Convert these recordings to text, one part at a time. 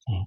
Mm.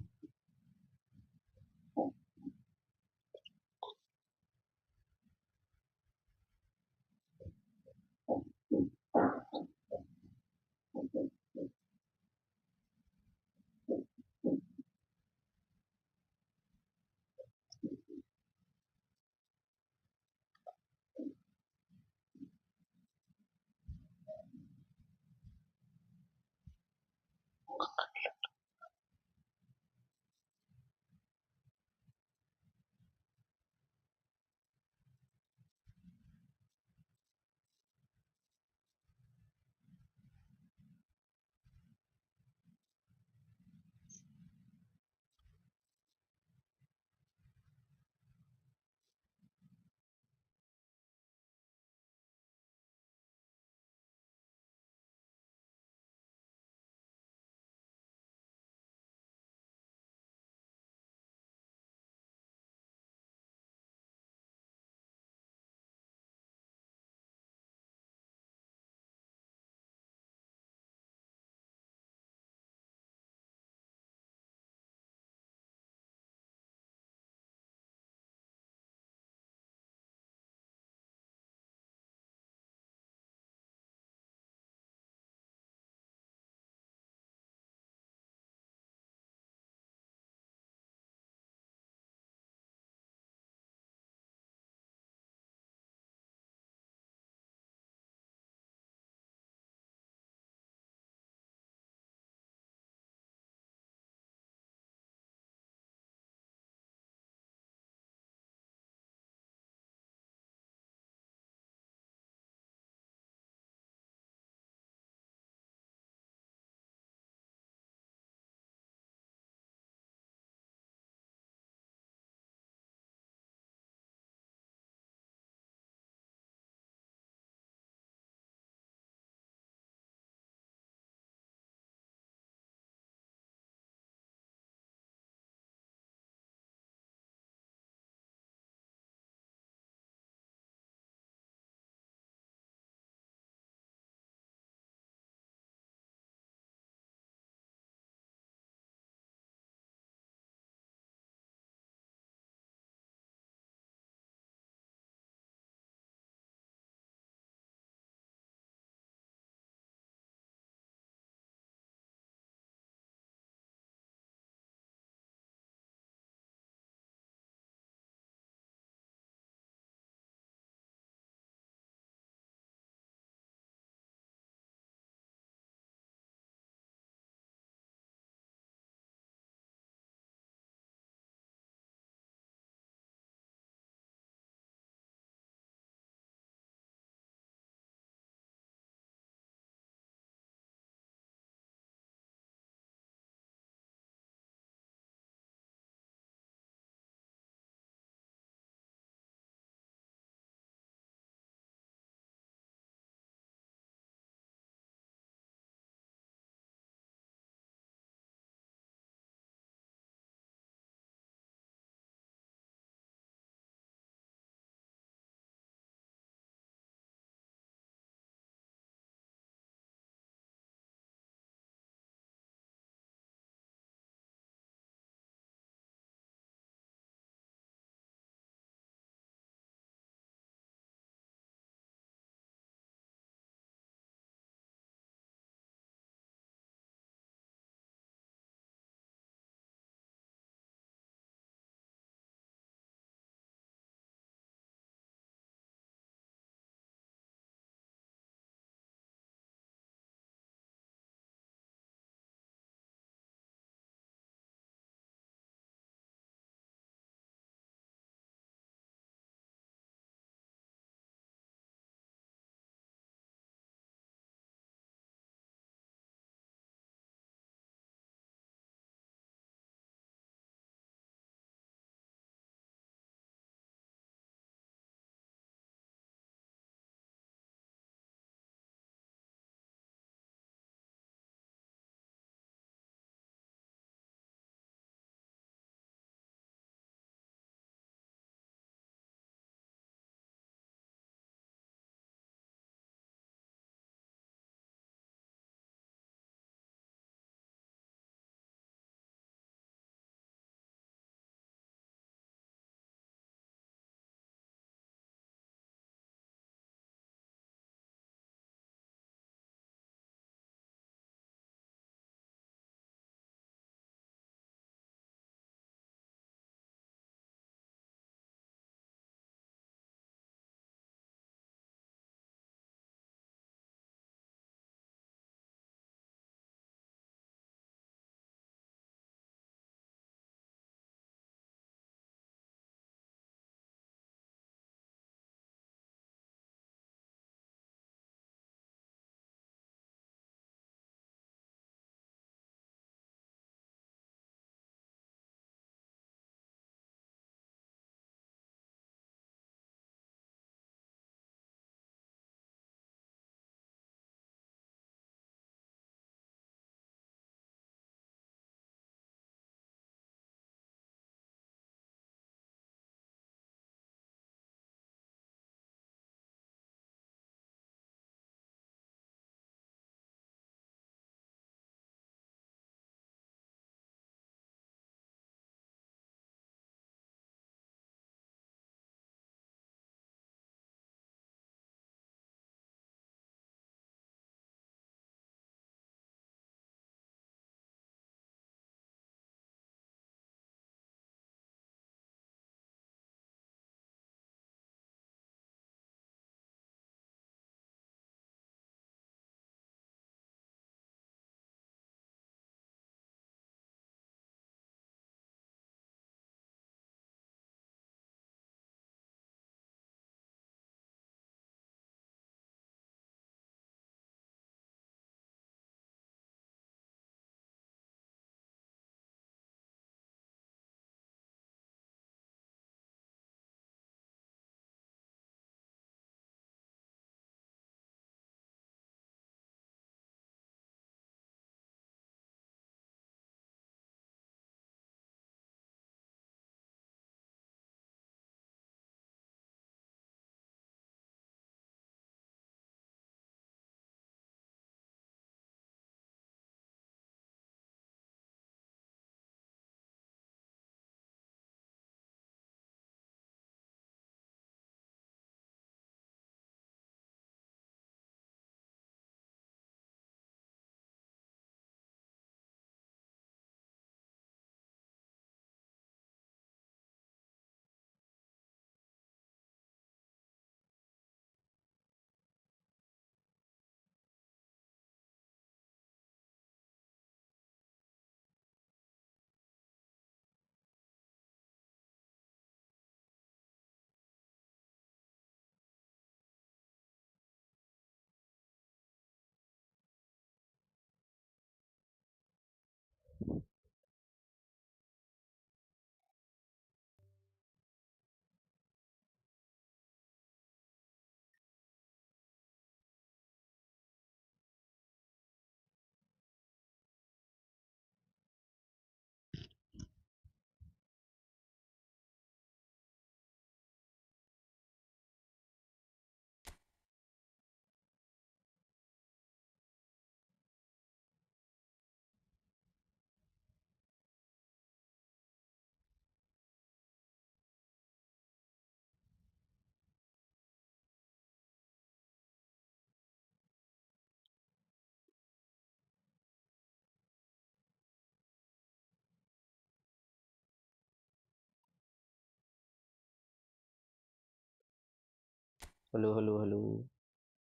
Hello hello hello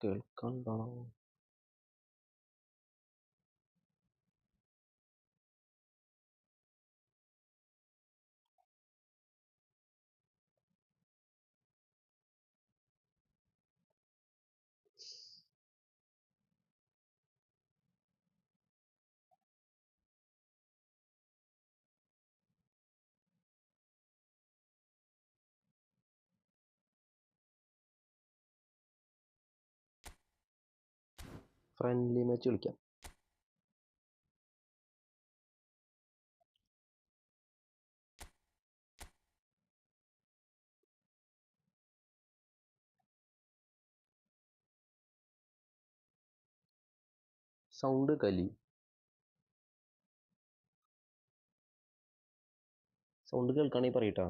കേൾക്കണ്ടോ? Friendly match കളിക്കാം. Sound കലി sound കേൾക്കാണെങ്കിൽ പറയട്ടാ.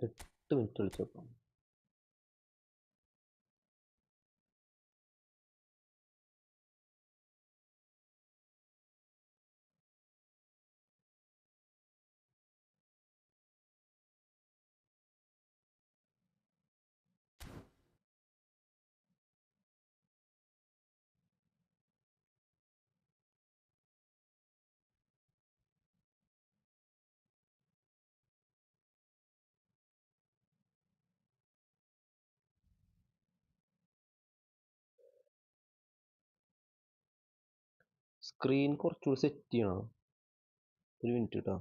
എട്ട് മിനിറ്റ് കളിച്ചു നോക്കാം. സ്ക്രീൻ കുറച്ചുകൂടി സെറ്റ് ചെയ്യണം. ഒരു മിനിറ്റ് കേട്ടോ.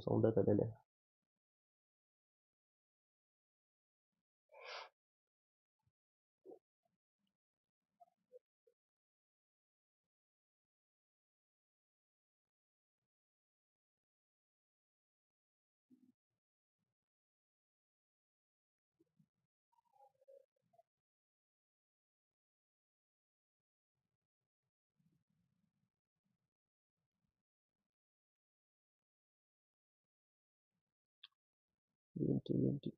സൗണ്ട് കേൾക്കല്ലേ? മിനിറ്റ്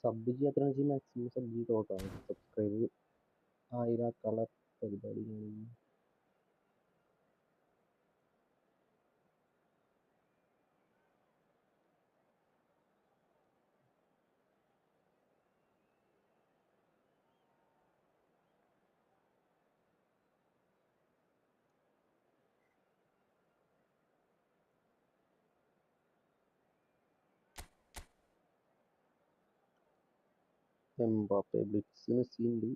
സബ് ചെയ്യാത്ത മാക്സിമം സബ് ചെയ്തോട്ടാണ് സബ്സ്ക്രൈബ് 1000 ആക്കാനുള്ള പരിപാടി. എംബാപ്പെ ബ്ലിറ്റ്സ് മെസ്സി ഉണ്ട്.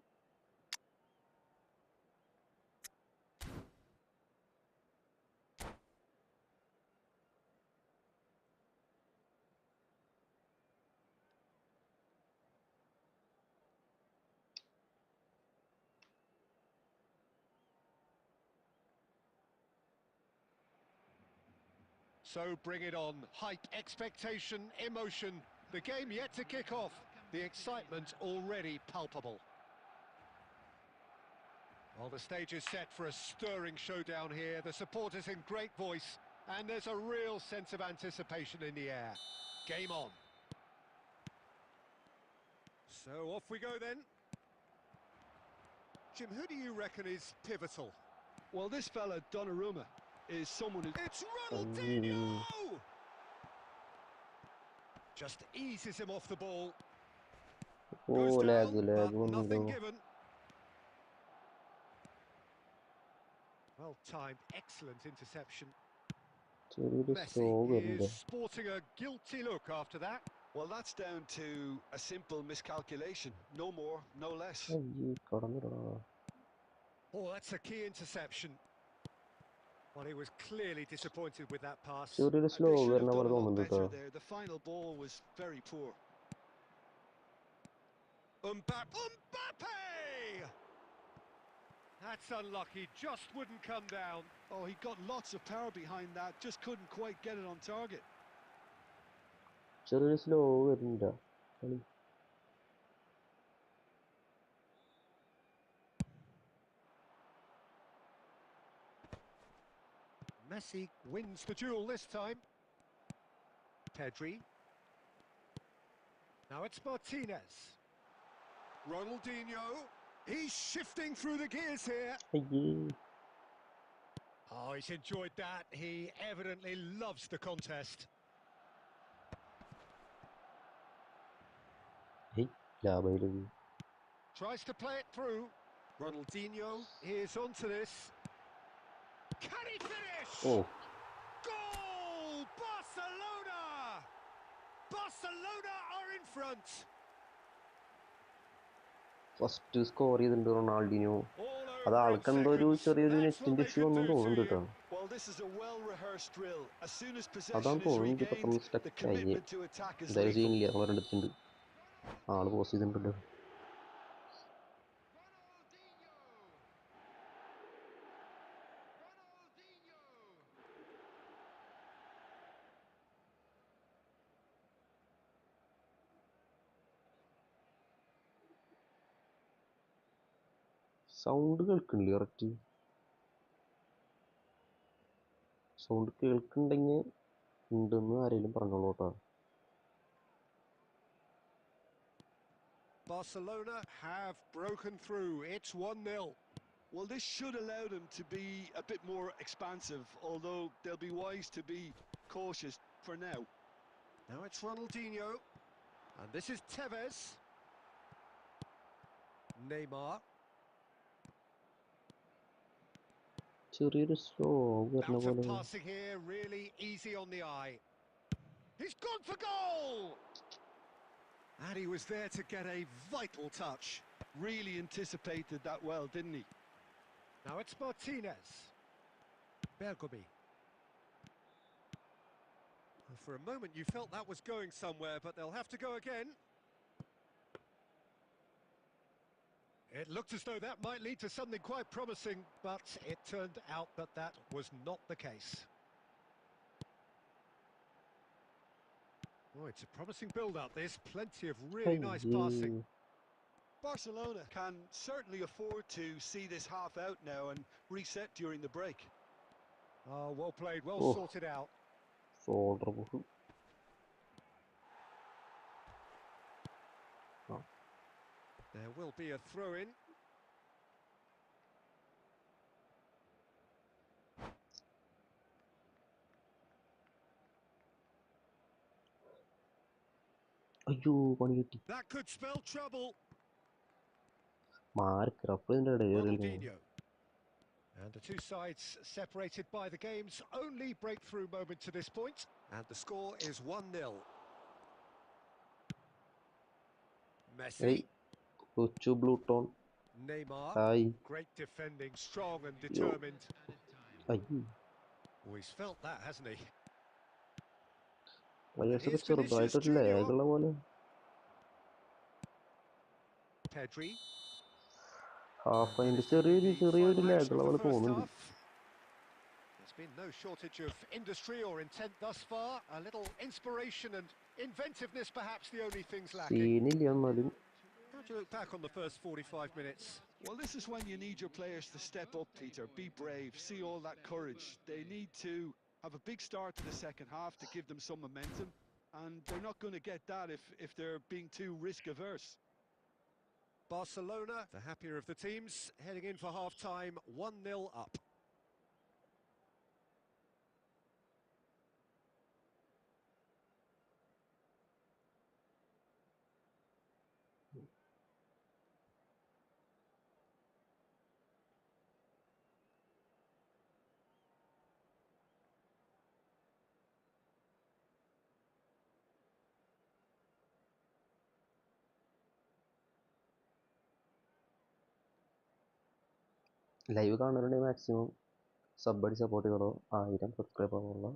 So bring it on. Hype, expectation, emotion. The game yet to kick off. The excitement already palpable. Well, the stage is set for a stirring showdown here. The supporters in great voice, and there's a real sense of anticipation in the air. Game on. So off we go then. Jim, who do you reckon is pivotal? Well, this fella, Donnarumma, is someone who... It's Ronaldinho! Just eases him off the ball. Goes down, but nothing given. Well timed, excellent interception. Messi is sporting a guilty look after that. Well, that's down to a simple miscalculation. No more, no less. Oh, that's a key interception. Well, he was clearly disappointed with that pass. They should have done a lot better there. The final ball was very poor. Mbappe! That's unlucky, just wouldn't come down. Oh, he got lots of power behind that, just couldn't quite get it on target. Messi wins the duel this time. Pedri. Now it's Martinez. Ronaldinho. He's shifting through the gears here. Oh, he's enjoyed that. He evidently loves the contest. Tries to play it through. Ronaldinho is onto this. Can he finish? Oh. Goal! Barcelona! Barcelona are in front. First score ചെയ്തിട്ടുണ്ട് Ronaldinho. അത് ആൾക്കെന്തോ ഒരു ചെറിയൊരു നെറ്റിന്റെ issue ഒന്നും തോന്നുന്നുണ്ട് കേട്ടോ. അതാണ് തോന്നുന്നു പെട്ടെന്ന് സ്റ്റക്കായി. എന്തായാലും ചെയ്യുന്നില്ല, അവരെടുത്തിട്ടുണ്ട്. ആള് പോസ്റ്റ് ചെയ്തിട്ടുണ്ടല്ലോ. സൗണ്ട് കേൾക്കണില്ലേ കറക്റ്റ്? സൗണ്ട് കേൾക്കുന്നുണ്ടെങ്കിൽ ഉണ്ടെന്ന് ആരെങ്കിലും പറഞ്ഞോളൂ കേട്ടോ. Barcelona have broken through. It's 1-0. Well, this should allow them to be a bit more expansive, although they'll be wise to be cautious for now. Now it's Ronaldinho. And this is Tevez. Neymar. ചെറിയൊരു slow വരുന്ന പോലെ. Passing here, really easy on the eye. He's gone for goal! And he was there to get a vital touch. Really anticipated that well, didn't he? Now it's Martinez. Bergomi. Well, for a moment you felt that was going somewhere, but they'll have to go again. It looked as though that might lead to something quite promising, but it turned out that that was not the case. Oh, it's a promising build-up, this. Plenty of really nice passing. Barcelona can certainly afford to see this half out now and reset during the break. Oh, well played, well Oh. sorted out. Shoulder push. There will be a throw-in. അയ്യോ പണി കിട്ടി. That could spell trouble. മാറിക്കിറപ്പിന്റെ ഇടയിൽ Ronaldinho. And the two sides separated by the game's only breakthrough moment to this point. And the score is 1-0. Messi. Hey, കൊച്ചു ബ്ലൂട്ടോൺ. Neymar. Hi. Great defending, strong and determined. അയ്യോ He's felt that, hasn't he? വയസ്സൊക്കെ Here's Vinicius ചെറുതായിട്ടൊരു Junior. ലേഖുള്ള പോലെ. Pedri. Half അതിന്റെ ചെറിയൊരു ലേഖുള്ള പോലെ തോന്നുന്നുണ്ട്. There's been no shortage of industry or intent thus far. A little inspiration and inventiveness, perhaps the only things lacking. സീനില്ല എന്നാലും. How do you look back on the first 45 minutes? Well, this is when you need your players to step up, Peter. Be brave, see all that courage. They need to have a big start to the second half to give them some momentum, and they're not going to get that if they're being too risk-averse. Barcelona, the happier of the teams, heading in for half-time, 1-0 up. Live കാണുന്നുണ്ടെങ്കിൽ maximum sub support ചെയ്തോ. 1000 subscribe ആവാനുള്ള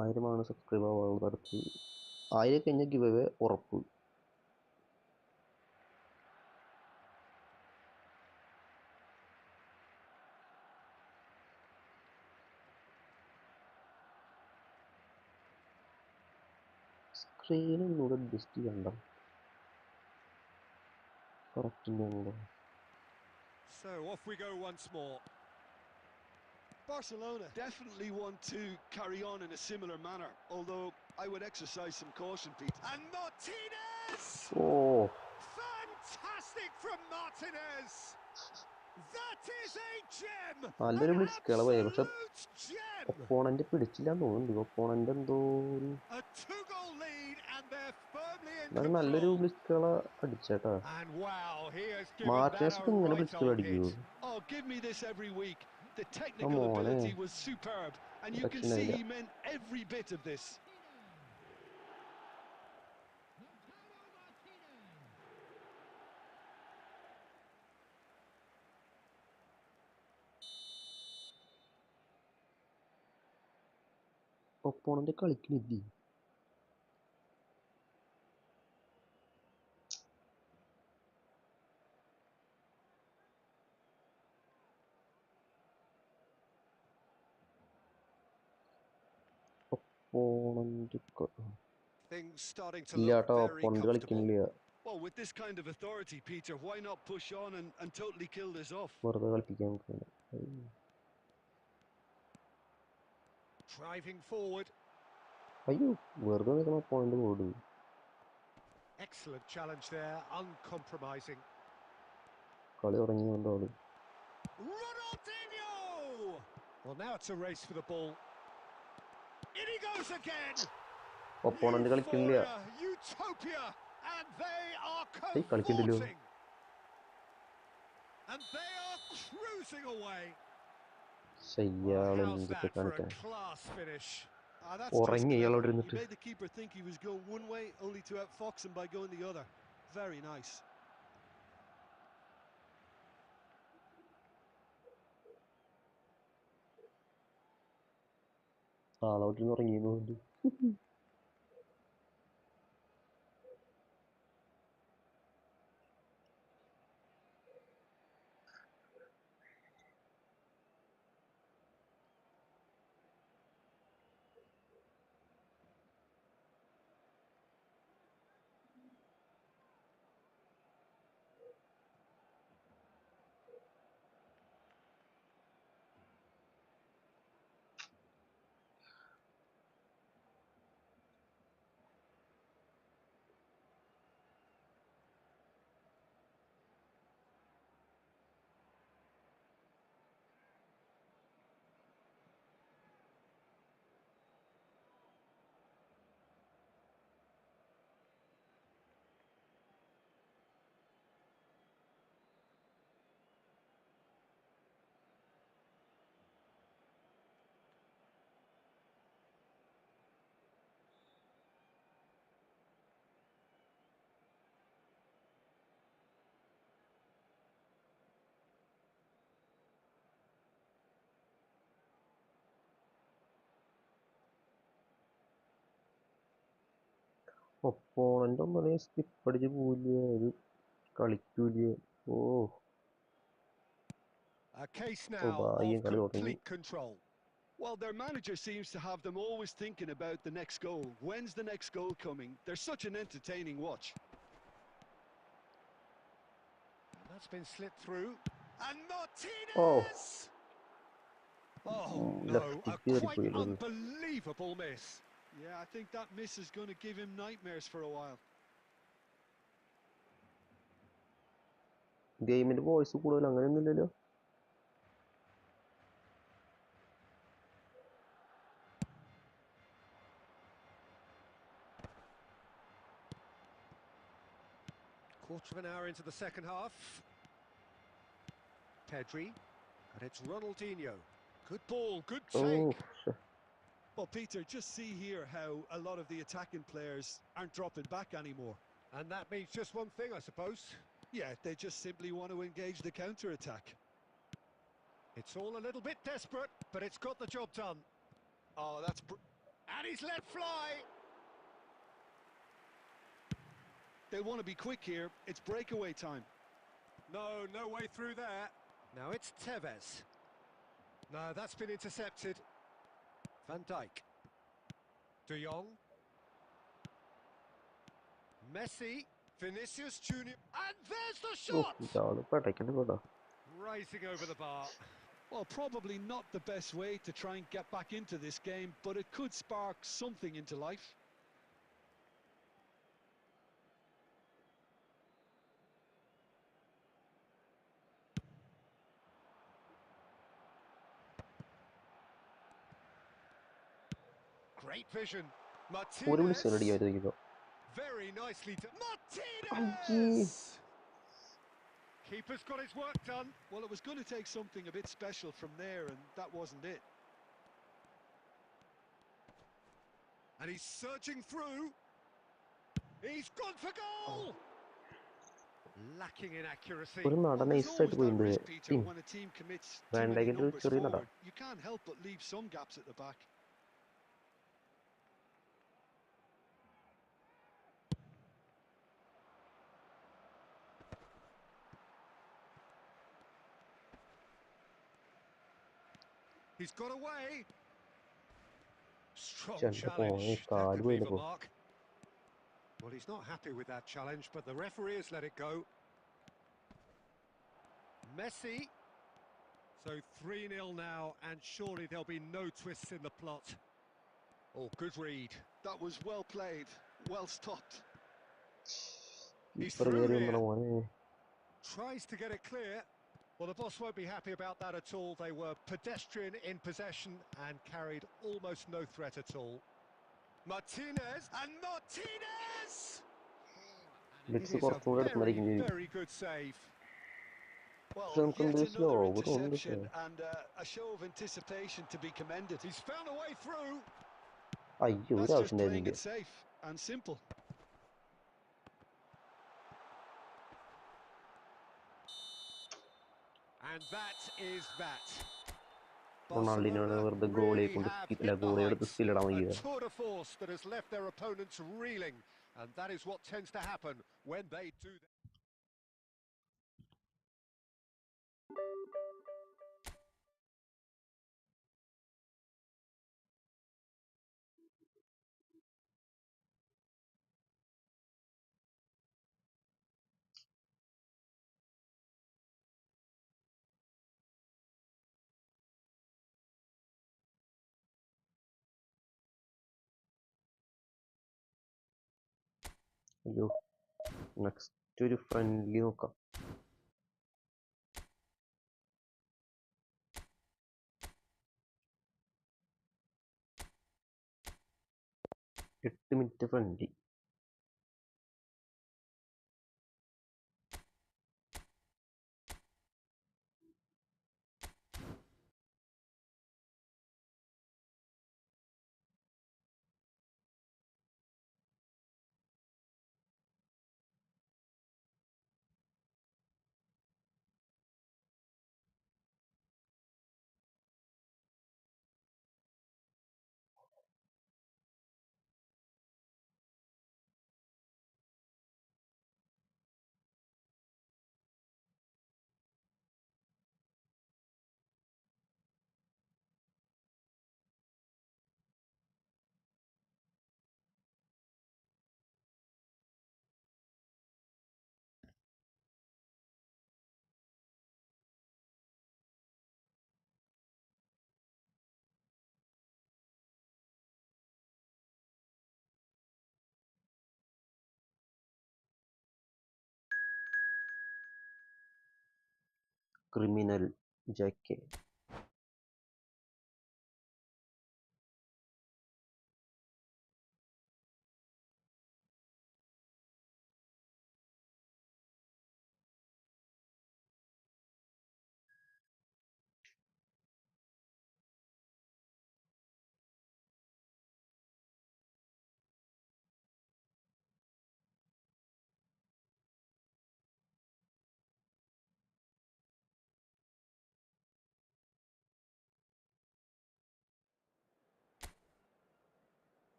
1000 subscribe ആവാനുള്ള തരത്തിൽ 1000 കഴിഞ്ഞ give away ഉറപ്പ്. സ്ക്രീനൊന്നുകൂടെ adjust ചെയ്യണ്ട. Correct ഉണ്ടോ? So off we go once more. Barcelona definitely want to carry on in a similar manner, although I would exercise some caution, Peter. And Martinez! Oh, Fantastic from Martinez! That is a gem! നല്ലൊരു An blitz കളവായി. പക്ഷെ absolute gem! Opponent പിടിച്ചില്ലാന്ന് തോന്നുന്നുണ്ട്. Opponent എന്തോ A two-goal lead and they're firmly in എന്നാലും നല്ലൊരു control. Blitz കള അടിച്ചേട്ടാ. And wow, he has given that Martinez a ഒക്കെ ഇങ്ങനെ right blitz കള old അടിക്കുമോ? hit. Oh, give me this every week. The technical Come on, ability eh? was superb, and you can That's see an he meant every bit of this. Opponent കളിക്കുന്നില്ലേ? Opponent Things starting to ഇല്ല look കേട്ടോ. very opponent comfortable. കളിക്കുന്നില്ല. Well, with this kind of authority, Peter, why not push on and totally kill this off? വെറുതെ കളിപ്പിക്കാൻ നോക്കുകയാണ്. Driving forward. അയ്യോ വെറുതെ നിൽക്കുന്ന opponent ഓട്. Excellent challenge there, uncompromising. കളി തുടങ്ങിയോണ്ട് ആള്. Ronaldinho! Well, now it's a race for the ball. In he goes again! Opponent കളിക്കുന്നില്ല. Euphoria, utopia, and they are കളിക്കണ്ടല്ലോ. cavorting. And they are cruising away. ശയ്യാള് Well, how's എന്തൊക്കെ that for a കാണിക്കാൻ. class finish? That's just ഉറങ്ങി ഇയാൾ clever. അവിടെ He ഇരുന്നിട്ട്. made the keeper think he was going one way, only to outfox him by going the other. Very nice. ആളവിടെ ഇരുന്ന് ഉറങ്ങിയെന്നുണ്ട്. Opponent ഒന്നും skip അടിച്ച് പോവില്ലേ, അത് കളിക്കൂലേ. ഓ A case ഓ now ഭാഗ്യം, of കളി തുടങ്ങി. complete control. Well, their manager seems to have them always thinking about the next goal. When's the next goal coming? They're such an entertaining watch. That's been slipped through. And oh Martinez! Oh no, a ലെഫ്റ്റിക്ക് quite കയറിപ്പോയി അത്. unbelievable miss. Yeah, I think that miss is going to give him nightmares for a while. ഗെയിമിന്റെ voice കൂടുതൽ അങ്ങനെയൊന്നും ഇല്ലല്ലോ. Quarter of an hour into the second half. Pedri, and it's Ronaldinho. Good ball, good oh take. Well, Peter, just see here how a lot of the attacking players aren't dropping back anymore. And that means just one thing, I suppose. Yeah, they just simply want to engage the counter-attack. It's all a little bit desperate, but it's got the job done. Oh, that's... And he's let fly. They want to be quick here. It's breakaway time. No way through there. Now it's Tevez. No, that's been intercepted. Van Dijk. De Jong. Messi. Vinicius Junior. And there's the oh shot! ഇയാള് പെടയ്ക്കണ്ട കേട്ടോ. Rising over the bar. Well, probably not the best way to try and get back into this game, but it could spark something into life. Great vision. ഒരു വിളിച്ചു ready Martinez. ആയിരിക്കും. Very nicely done. അയ്യേ. Martinez! Keeper's got his work done. Well, it was going to take something a bit special from there, and that wasn't it. And he's surging through. He's gone for goal! Lacking in accuracy. ഒരു നട Well, there's നൈസായിട്ട് always that പോയിട്ടുണ്ട് risk, Peter, team. when a team commits too Van many Dijkന്റെ ഒരു numbers ചെറിയ നട. forward. You can't help but leave some gaps at the back. He's got away. Strong Chanda challenge. പോയി, That കാല് could leave a പോയില്ലപ്പോ. mark. Well, he's not happy with that challenge, but the referee has let it go. Messi. So 3-0 now, and surely there'll be no twists in the plot. Oh, good read. That was well played, well stopped. He's keeper through കയറി here. വന്നോ മോനെ. Tries to get it clear. Well, the boss won't be happy about that at all. They were pedestrian in possession and carried almost no threat at all. Martinez, and Martinez! It ലിറ്റ്സ് is a കുറച്ചുകൂടെ very, എടുക്കുന്നതായിരിക്കും ചെയ്യും. very good save. Well, പക്ഷെ നമുക്ക് yet എന്ത് slow another തോന്നുന്നുണ്ട്. interception and a show of anticipation to be commended. He's found a way through. അയ്യോ ഒരു That's just ആവശ്യം playing ഉണ്ടായിരുന്നില്ല. it safe and simple. And that is that. റൊണാൾഡിനോട് Barcelona വെറുതെ ഗോളിയെ really കൊണ്ട് have സ്കില്ല hit the ഗോളിയെ എടുത്ത് heights. സ്കില്ലിടാൻ A വയ്യ. tour de force that has left their opponents reeling, and that is what tends to happen when they do that. അയ്യോ next ഒരു friendly നോക്കാം. എട്ട് minute friendly. Criminal J K.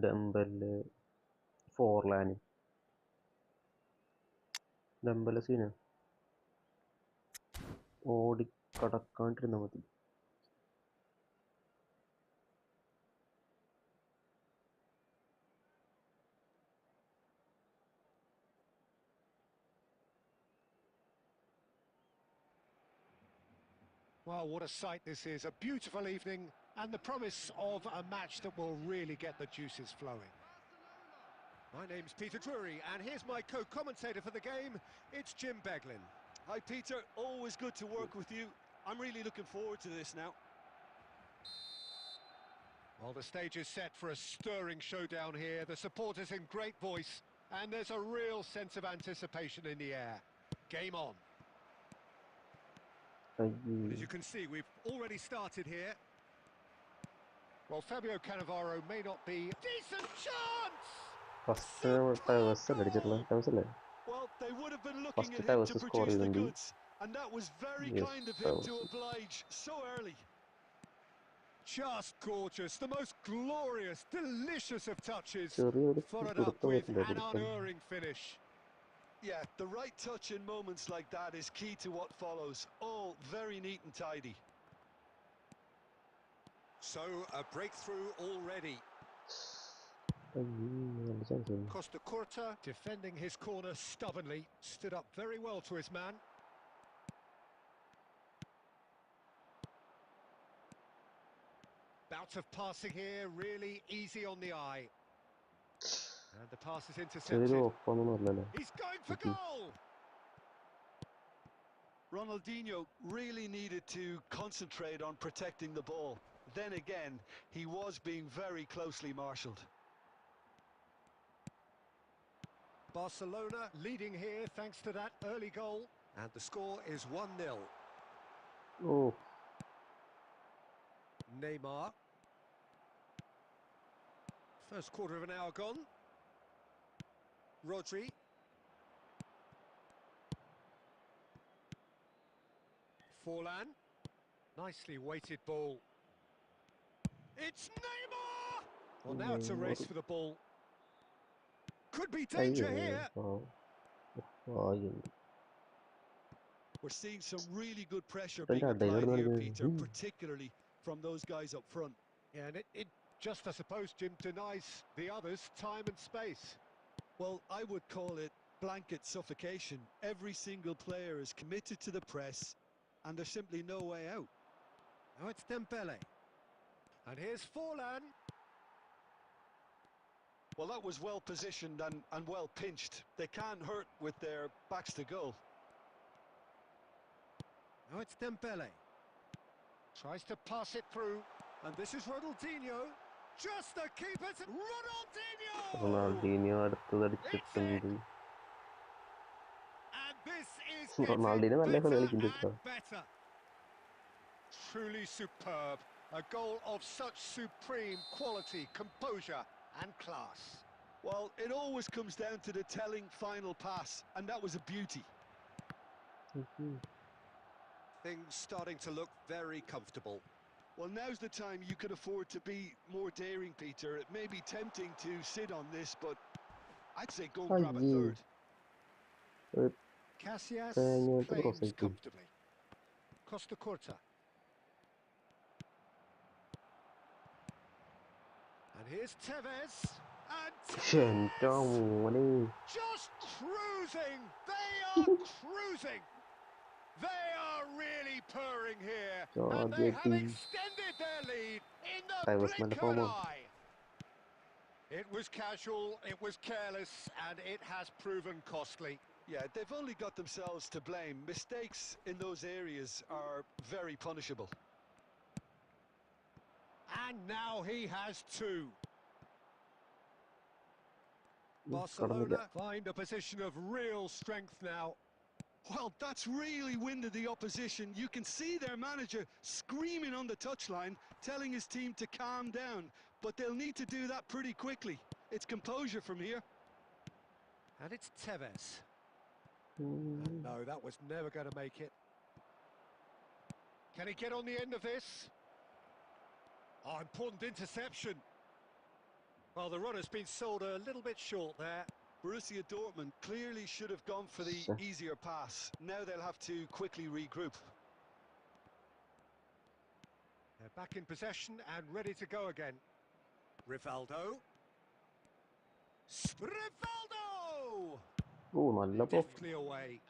Dembele Forlan Dembele സീന ഓടിക്കടക്കാണ്ടിരുന്നാൽ മതി. Well, what a sight this is. A beautiful evening and the promise of a match that will really get the juices flowing. My name's Peter Drury, and here's my co-commentator for the game. It's Jim Beglin. Hi, Peter. Always good to work with you. I'm really looking forward to this now. Well, the stage is set for a stirring showdown here. The supporters in great voice, and there's a real sense of anticipation in the air. Game on. And as you can see, we've already started here. Well, Fabio Cannavaro may not be... Decent chance! First Torres അല്ലേ അടിച്ചിട്ടുള്ളത്? ടൈവേഴ്സ് അല്ലേ? Well, they would have been looking first at him ടൈവേഴ്സ് to score produce the ചെയ്തിട്ടുണ്ട്. goods, and that was very Yes, kind of him to Towers. oblige so early. Just gorgeous, the most glorious, delicious of touches, ചെറിയൊരു followed up പിടുത്തം with വരില്ല an പിടിക്കാൻ. unerring finish. Yeah, the right touch in moments like that is key to what follows. All very neat and tidy. So, a breakthrough already. അയ്യോ നല്ല chance ആയിരുന്നു. Costa Curta, defending his corner stubbornly, stood up very well to his man. Bout of passing here, really easy on the eye. And the pass is ചെറിയൊരു intercepted. ഒപ്പൊന്നും അല്ലല്ലോ. He's going for goal! Ronaldinho really needed to concentrate on protecting the ball. Then again, he was being very closely marshalled. Barcelona leading here thanks to that early goal. And the score is 1-0. Oh Neymar. First quarter of an hour gone. Rodri. Forlan. Nicely weighted ball. It's Neymar! Well, now it's a race for the ball. Could be danger here. We're seeing some really good pressure being applied here, Peter, particularly from those guys up front. Yeah, and it just, I suppose, Jim, denies the others time and space. Well, I would call it blanket suffocation. Every single player is committed to the press, and there's simply no way out. Now it's Dembele. And here's Forlan. Well, that was well positioned and well pinched. They can't hurt with their backs to goal. Now it's Dembele. Tries to pass it through. And this is Ronaldinho. Just the keeper. Ronaldinho! Ronaldinho അടുത്തടിച്ചിട്ടുണ്ട്. And this is getting better and better. Truly superb. A goal of such supreme quality, composure and class. Well, it always comes down to the telling final pass, and that was a beauty. Things starting to look very comfortable. Well, now's the time you can afford to be more daring, Peter. It may be tempting to sit on this, but I'd say go and grab a third. Casillas claims comfortably. Costa Curta. And here's Tevez. And Tevez! Just cruising! They are cruising! They are really purring here. And they have extended their lead in the blink of an eye. It was casual, it was careless, and it has proven costly. Yeah, they've only got themselves to blame. Mistakes in those areas are very punishable. And now he has two. Barcelona find a position of real strength now. Well, that's really winded the opposition. You can see their manager screaming on the touchline, telling his team to calm down. But they'll need to do that pretty quickly. It's composure from here. And it's Tevez. No, that was never going to make it. Can he get on the end of this? Oh, important interception. Well, the run has been sold a little bit short there. Borussia Dortmund clearly should have gone for the easier pass. Now they'll have to quickly regroup. They're back in possession and ready to go again. Rivaldo. Rivaldo! Deftly away.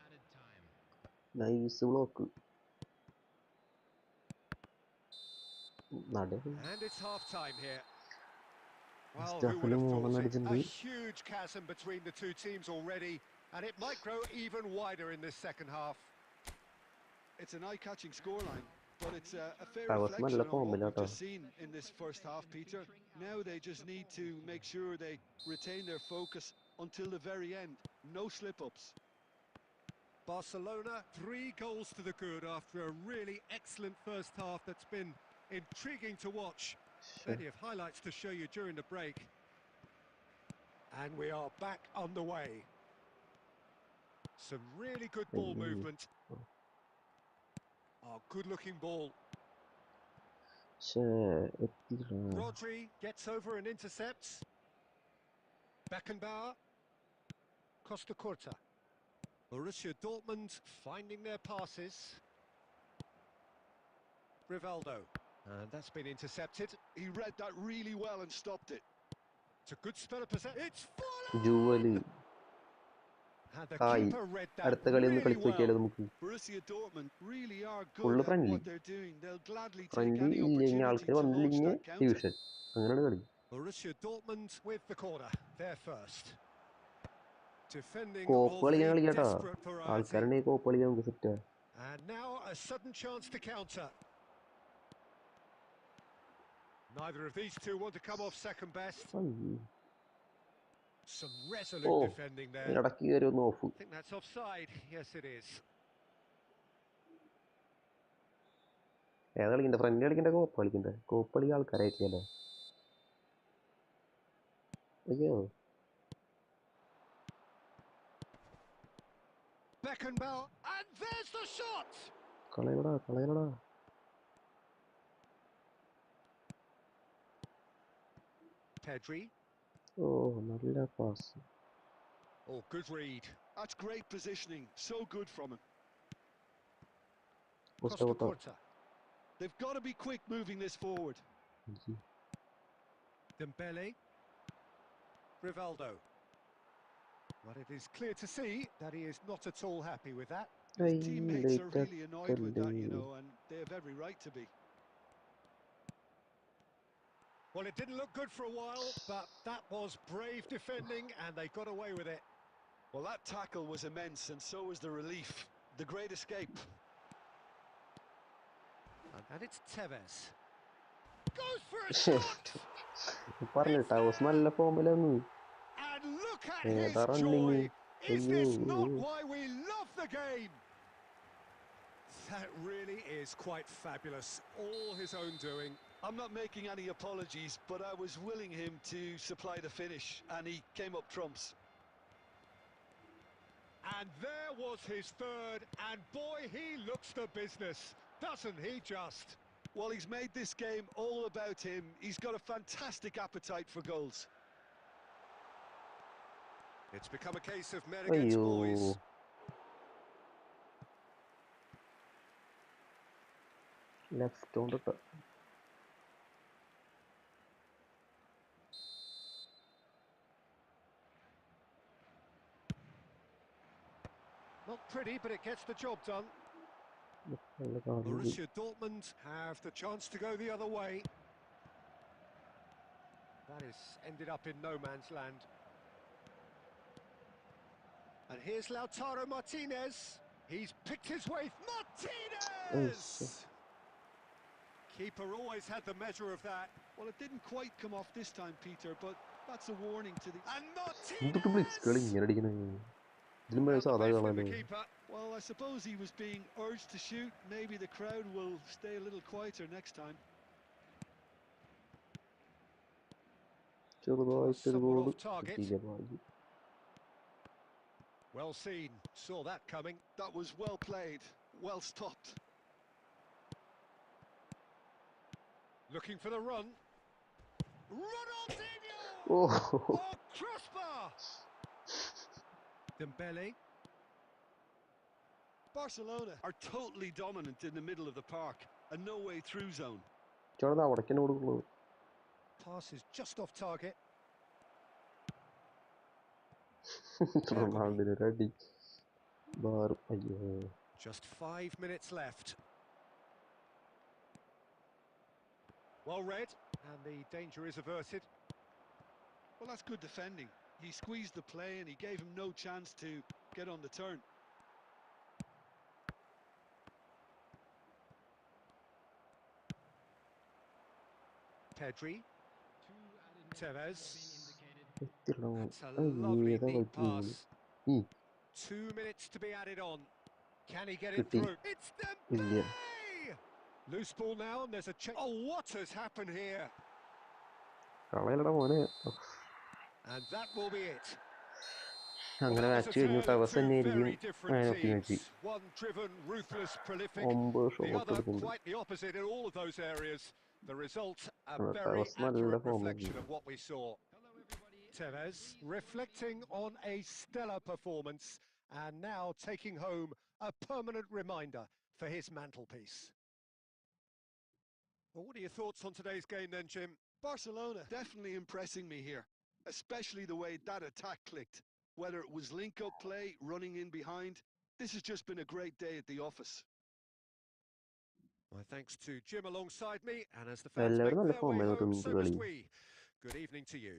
Nice block. And it's half-time here. Well, who would have thought it? A huge chasm between the two teams already, and it might grow even wider in this second half. It's an eye-catching scoreline, but it's a fair reflection on what we've just seen in this first half, Peter. Now they just need to make sure they retain their focus until the very end. No slip-ups. Barcelona, 3 goals to the good after a really excellent first half that's been intriguing to watch. Plenty of highlights to show you during the break. And we are back on the way. Some really good ball movement. Oh, good-looking ball. Rodri gets over and intercepts. Beckenbauer. Costa Curta. Borussia Dortmund finding their passes. Rivaldo. And that's been intercepted. He read that really well and stopped it. It's a good spell of possession. It's Forlan! And the keeper read that really well. Borussia Dortmund really are good at what they're doing. They'll gladly take any opportunity to launch that counter. Borussia Dortmund with the corner. They're first. Defending of the desperate variety. And now a sudden chance to counter. Neither of these two want to come off second best. Some resolute defending there. I think that's offside. Yes, it is. ഏതാ കളിക്കണ്ടേ? Front കളിക്കണ്ടേ കോപ്പ് കളിക്കണ്ടേ? കോപ്പ് കളി ആൾക്കാരായിട്ടില്ലല്ലേ? അയ്യോ Beckenbauer, and there's the shot! കളയലടാ കളയലടാ. Pedri. ഓ നല്ല pass. Oh, good read. That's great positioning. So good from him. Costa Costa Costa. Curta. They've got to be quick moving this forward. Dembele. Rivaldo. But it is clear to see that he is not at all happy with that. His teammates are really annoyed with that, you know, and they have every right to be. Well, it didn't look good for a while, but that was brave defending, and they got away with it. Well, that tackle was immense, and so was the relief. The great escape. And it's Tevez. Goes for a Shit. shot! പറഞ്ഞ ടവസ് നല്ല ഫോമിലാണ്. And look at ഏതാ his running? joy! Is this അയ്യോ not why we love the game? That really is quite fabulous. All his own doing. I'm not making any apologies, but I was willing him to supply the finish, and he came up trumps. And there was his third, and boy, he looks the business, doesn't he just? Well, he's made this game all about him. He's got a fantastic appetite for goals. It's become a case of men against അയ്യോ boys. Left കൊണ്ടിട്ട്. Not pretty, but it gets the job done. നല്ല കാര്യം. Borussia Dortmund have the chance to go the other way. That has ended up in no man's land. And here's Lautaro Martinez. He's picked his way. Martinez! Keeper always had the measure of that. Well, it didn't quite come off this time, Peter, but that's a warning to the... And എന്തൊക്കെ blitz കളി Martinez! ഇങ്ങനെ അടിക്കണേ? ഇതിലും Out the സാധാ best in the കളല്ലേ? keeper. Well, I suppose he was being urged to shoot. Maybe the crowd will stay a little quieter next time. ചെറുതായിട്ടൊരു Somewhat goal off target. കിട്ടിയില്ല ഭാഗ്യം. Well seen. Saw that coming. That was well played, well stopped. Looking for the run. Ronaldinho! Oh Oh, crossbar! Dembele. Barcelona are totally dominant in the middle of the park, a no-way through zone. ചേട്ടാ അവിടേക്ക് തന്നെ കൊടുക്കുള്ളൂ. Pass is just off target. റൊണാൾഡിന് ഒരു അടി. ബാറും അയ്യോ. Just 5 minutes left. Well read, and the danger is averted. Well, that's good defending. He squeezed the play and he gave him no chance to get on the turn. Pedri. Tevez. എത്തിരണം. That's a lovely ഏതാ neat കളിക്കുന്നത്? pass. ഈ 2 minutes to be added on. Can he get it കിട്ടി. through? It's ഇല്ല. Dembele! Loose ball now, and there's a change. Oh, what has happened here? കളയലടാ മോനെ. And that will be it. അങ്ങനെ Well, that match was a കഴിഞ്ഞു. tale of ടവസ് two തന്നെയായിരിക്കും very different man of the match. teams. One driven, ruthless, prolific. 9 The shot other എടുക്കുന്നുണ്ട്. quite the opposite in all of those areas. The result, a Well, very Tevez നല്ല accurate form reflection ആയിരുന്നു. of what we saw. Tevez reflecting on a stellar performance and now taking home a permanent reminder for his mantelpiece. Well, what are your thoughts on today's game then, Jim? Barcelona definitely impressing me here, especially the way that attack clicked. Whether it was link-up play, running in behind, this has just been a great day at the office. My thanks to Jim alongside me, and as the fans make എല്ലാവരും നല്ല their form way home, ആയിരുന്നു so കളി. must we. Good evening to you.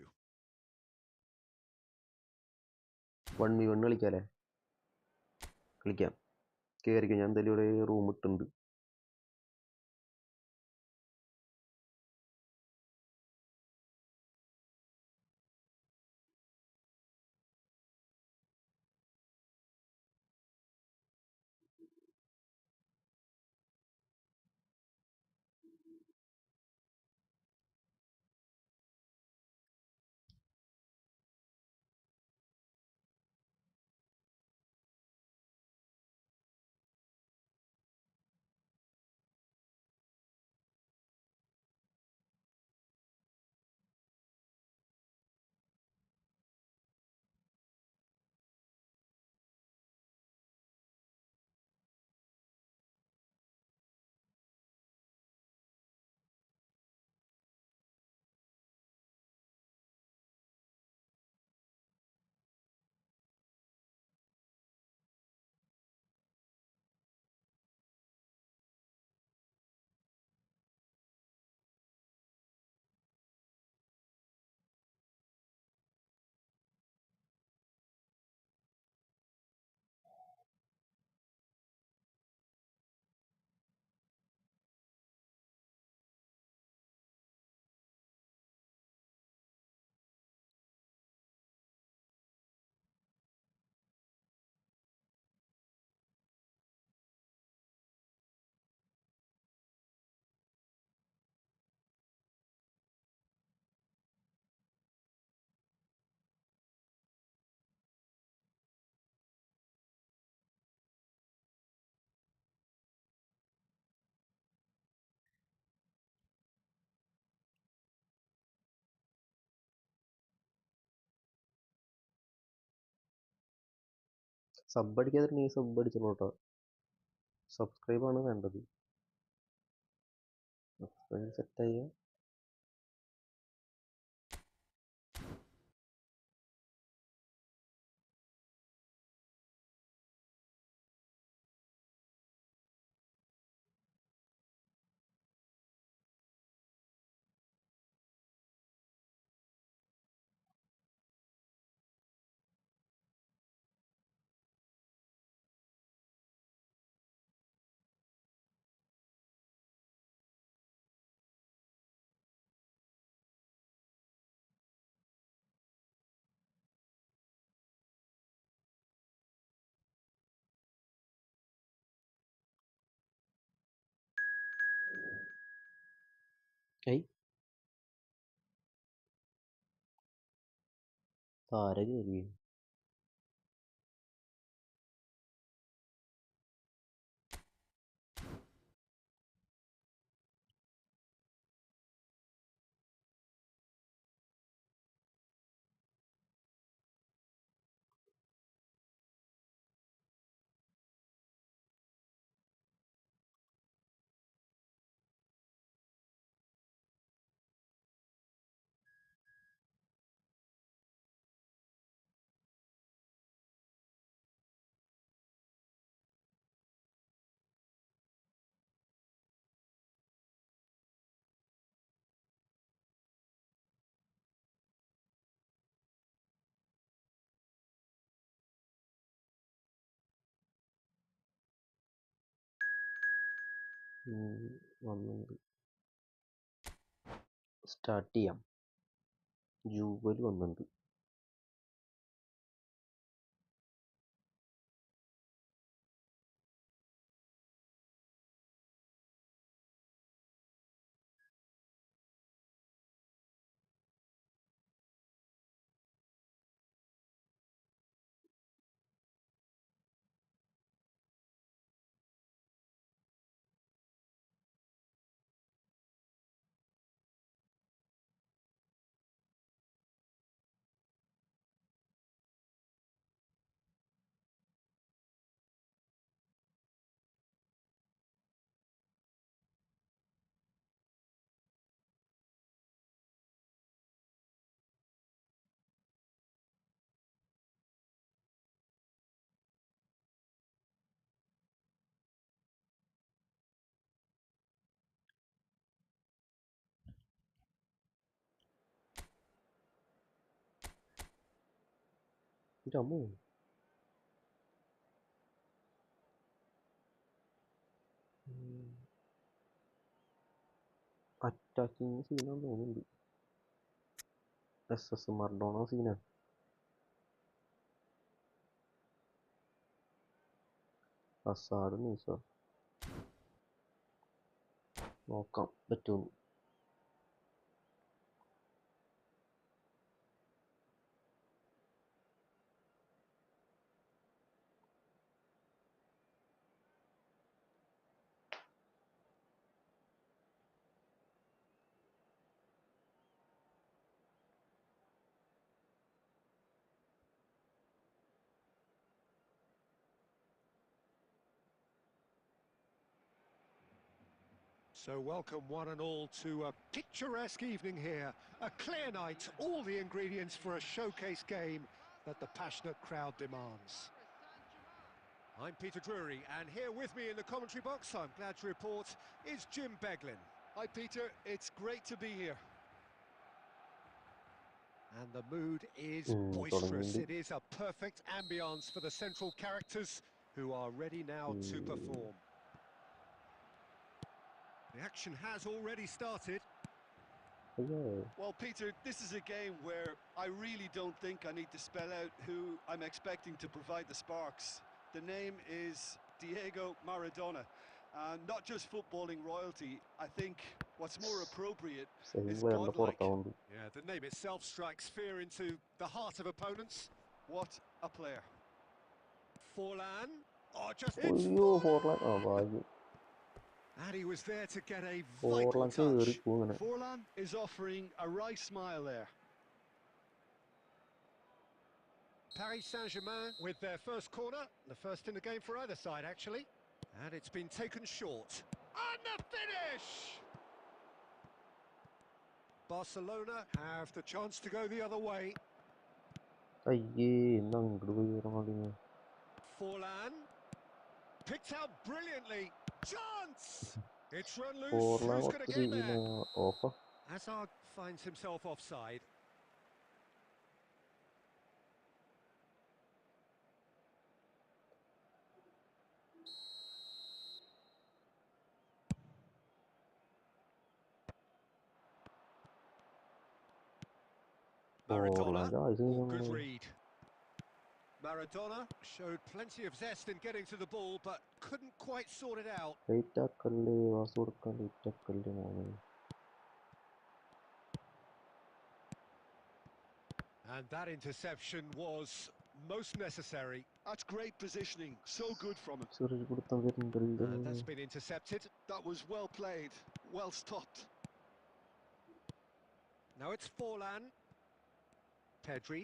1v1 കളിക്കാല്ലേ? കളിക്കാം. കേറിക്കോ. ഞാൻ എന്തായാലും ഇവിടെ room ഇട്ടുണ്ട്. സബ് അടിക്കാതിരുന്നെങ്കിൽ സബ് അടിച്ചോളൂ കേട്ടോ. സബ്സ്ക്രൈബാണ് വേണ്ടത്. സബ്സ്ക്രൈബ് സെറ്റായ ഐ താര കയറി. വന്നുണ്ട്. സ്റ്റാർട്ട് ചെയ്യാം. ജൂവൽ വന്നിട്ടുണ്ട്. ഇതമ്മോ അറ്റാക്കിങ് സീനാന്ന് തോന്നുന്നുണ്ട്. SS മർഡോണ സീനാ. ഹസാർഡ് നീസോ നോക്കാം പറ്റുമോ. So welcome one and all to a picturesque evening here. A clear night, all the ingredients for a showcase game that the passionate crowd demands. I'm Peter Drury, and here with me in the commentary box, I'm glad to report, is Jim Beglin. Hi, Peter. It's great to be here. And the mood is boisterous. തുടങ്ങിയിട്ടുണ്ട്. It is a perfect ambience for the central characters who are ready now to perform. The action has already started. അയ്യോ Well, Peter, this is a game where I really don't think I need to spell out who I'm expecting to provide the sparks. The name is Diego Maradona. Not just footballing royalty, I think what's more appropriate same is പ്ലെയറിന്റെ godlike. പുറത്താവുന്നുണ്ട്. Yeah, the name itself strikes fear into the heart of opponents. What a player. Forlan. Oh, just അയ്യോ Forlan ആ ഭാഗ്യം. And he was there to get a vital Forlan touch. കയറിപ്പോ ഇങ്ങനെ. Forlan is offering a wry smile there. Paris Saint-Germain with their first corner, the first in the game for either side, actually. And it's been taken short. And the finish! Barcelona have the chance to go the other way. അയ്യേ എന്നാ അങ്ങോട്ട് പോയി ഇറങ്ങാ. Forlan picked out brilliantly. Chance! It's run loose. Forlan Who's going to get കുറച്ച് there? ഓഫാ. Hazard finds himself offside. Maradona. Oh, good read. Maradona showed plenty of zest in getting to the ball, but couldn't quite sort it out. Late ആക്കല്ലേ വാസ് കൊടുക്കാൻ late ആക്കല്ലേ മോനെ. And that interception was most necessary. That's great positioning, so good from him. ചെറിയ കൊടുത്താൻ വരുന്നുണ്ടല്ലോ. And that's been intercepted. That was well played, well stopped. Now it's Forlan. Pedri.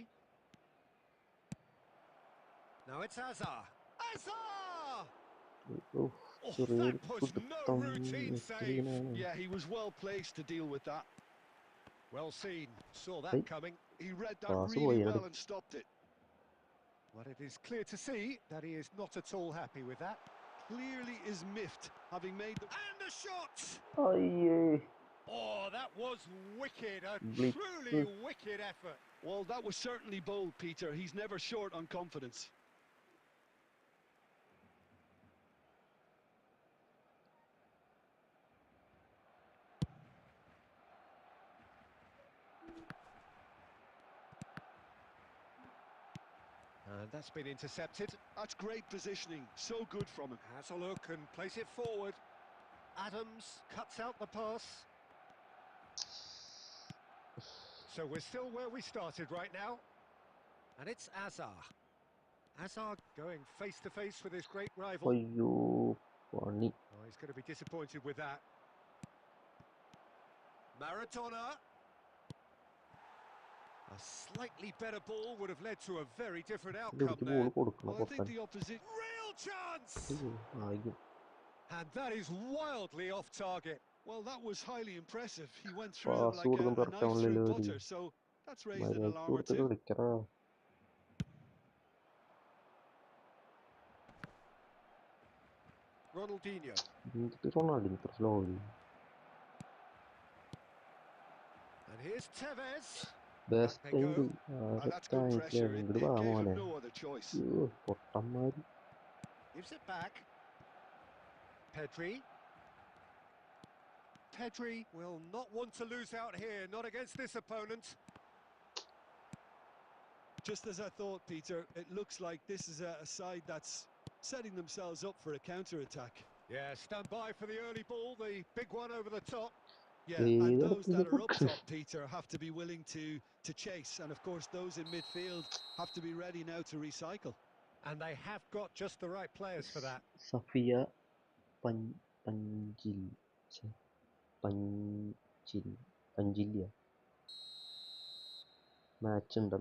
Now it's Hazard. Hazard! Oh, that was no routine save. Yeah, he was well placed to deal with that. Well seen. Saw that coming. He read that really well and stopped it. But it is clear to see that he is not at all happy with that. Clearly is miffed, having made the... And the shot! അയ്യേ. Oh, that was wicked. A truly wicked effort. Well, that was certainly bold, Peter. He's never short on confidence. And that's been intercepted. That's great positioning, so good from him. Has a look and plays it forward. Adams cuts out the pass. So we're still where we started right now. And it's Hazard. Hazard going face to face with his great rival. അയ്യോ പണി. Oh, he's going to be disappointed with that. Maradona. A slightly better ball would have led to a very different outcome there. Well, I think the opposite... Real chance! ആയിരിക്കും. And that is wildly off target. Well, that was highly impressive. He went through it like a knife through butter, so that's raised an alarm or two. Ronaldinho. And here's Tevez. Best They go. That's good pressure. It gave him no other choice. Gives it back. Pedri. Pedri will not want to lose out here, not against this opponent. Just as I thought, Peter, it looks like this is a side that's setting themselves up for a counter-attack. Yeah, stand by for the early ball, the big one over the top. Yeah, and those that are up top, Peter, have to be willing to chase. And of course, those in midfield have to be ready now to recycle. And they have got just the right players for that. Safia Panjilia. Match ഉണ്ട്.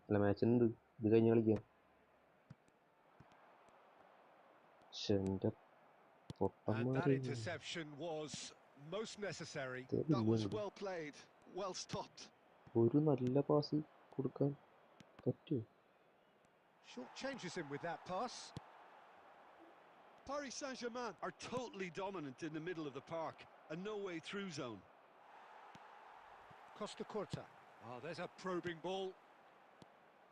അല്ല match ഉണ്ട്. ഇത് കഴിഞ്ഞ് കളിക്കാം. And that interception was most necessary. That was well played, well stopped. ഒരു നല്ല pass കൊടുക്കാൻ പറ്റുമോ? Short changes him with that pass. Paris Saint-Germain are totally dominant in the middle of the park, a no-way through zone. Costa Curta. Oh, there's a probing ball.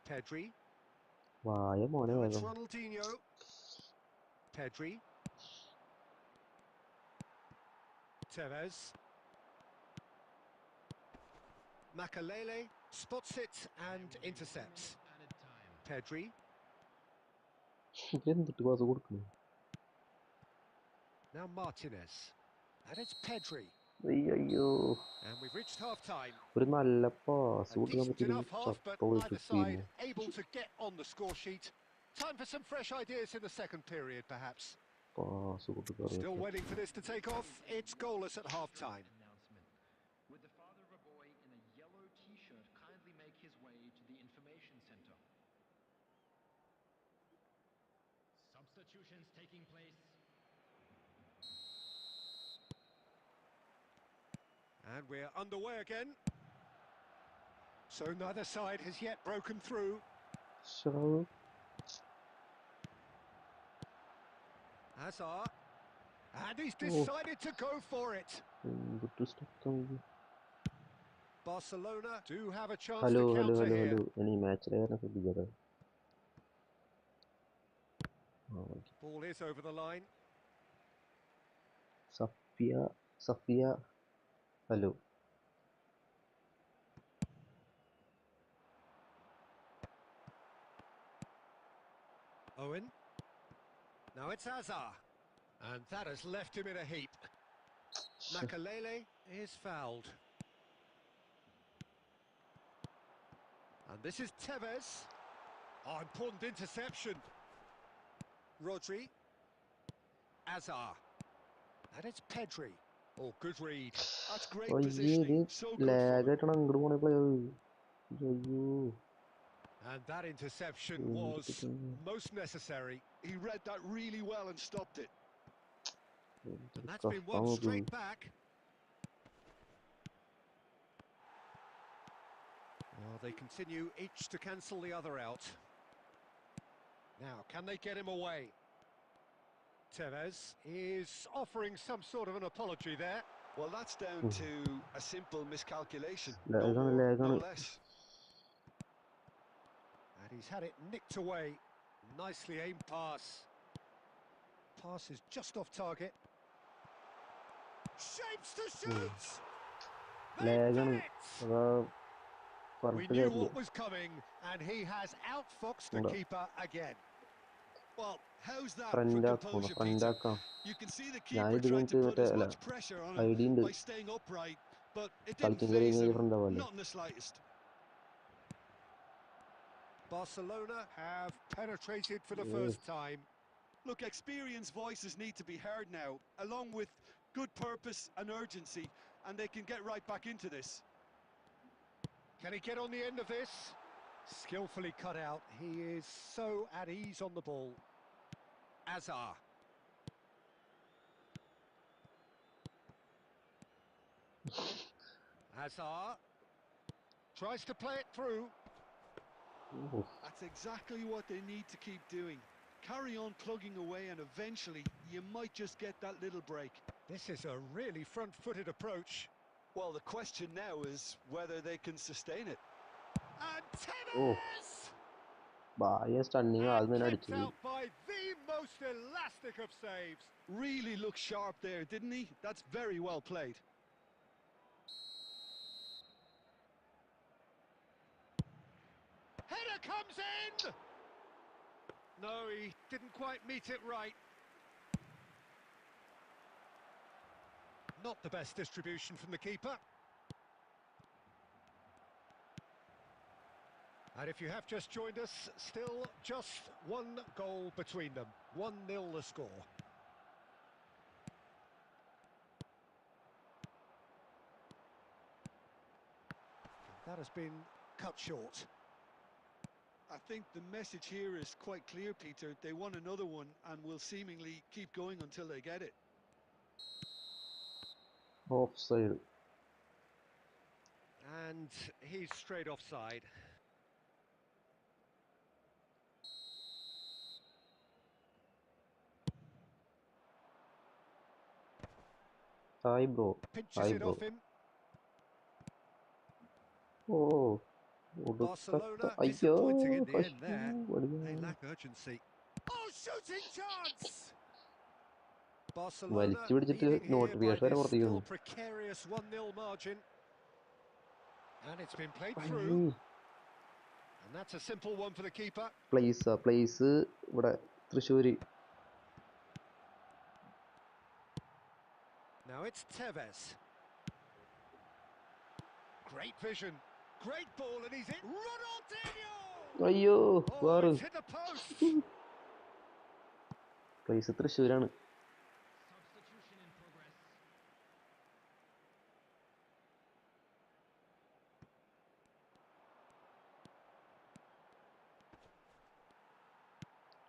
Pedri. വായ മോനെ It's വേഗം. Ronaldinho. Pedri. Tevez. Makalele spots it and intercepts. Pedri. എന്തിട്ട് pass കൊടുക്കുന്നു? Now Martinez. And it's Pedri. അയ്യോ And we've reached half-time. ഒരു നല്ല pass A കൊടുക്കാൻ decent enough half, but neither പറ്റില്ല. side able to get on the score sheet. Time for some fresh ideas in the second period, perhaps. Pass കൊടുക്കാൻ Still waiting for this to take off. It's goalless at half-time. Announcement. Would the father of a boy in a yellow t-shirt kindly make his way to the information center? And we're underway again. So neither side has yet broken through. Shall Hazard. And he's decided to go for it. to stop. Barcelona do have a chance Hello, to hello, counter hello, here. hello. Any match layer together. Ball is over the line. Safia, hello. Owen. Now it's Hazard. And that has left him in a heap. Makalele is fouled. And this is Tevez. Oh, important interception. Rodri. Hazard. And it's Pedri. Oh, good read. That's great Oh, positioning. So good lag for him. And that interception was most necessary. He read that really well and stopped it. And that's been won straight back. Well, they continue each to cancel the other out. Now, can they get him away? Tevez is offering some sort of an apology there. Well, that's down to a simple miscalculation. Lag No more, on. no less. And he's had it nicked away. Nicely aimed pass. Pass is just off target. Shapes to shoot! They've done it! We knew what was coming, and he has outfoxed the keeper again. Well, how's that for composure, Peter? You can see the keeper trying to put as much pressure on him by staying upright, but it didn't faze him, not in the slightest. Barcelona have penetrated for the first time. Look, experienced voices need to be heard now, along with good purpose and urgency, and they can get right back into this. Can he get on the end of this? Skillfully cut out. He is so at ease on the ball. Hazard. Hazard tries to play it through. That's exactly what they need to keep doing. Carry on plugging away and eventually you might just get that little break. This is a really front-footed approach. Well, the question now is whether they can sustain it. And Tevez! Stunning. And kicked out by the most elastic of saves. Really looked sharp there, didn't he? That's very well played. Header comes in! No, he didn't quite meet it right. Not the best distribution from the keeper. And if you have just joined us, still just one goal between them. 1-0 the score. That has been cut short. I think the message here is quite clear, Peter. They want another one and will seemingly keep going until they get it. Offside. And he's straight offside. Hi, bro. Pinches it off him. Oh. Barcelona disappointing in the end there. They lack urgency. Oh, shooting chance! Barcelona leading here by this still precarious 1-0 margin. And it's been played through. And that's a simple one for the keeper. Place ഇവിടെ Thrissur. Now it's Tevez. Great vision. Great ball, and he's in. Ronaldinho! അയ്യോ Oh, it's hit the post. Place തൃശ്ശൂരാണ്.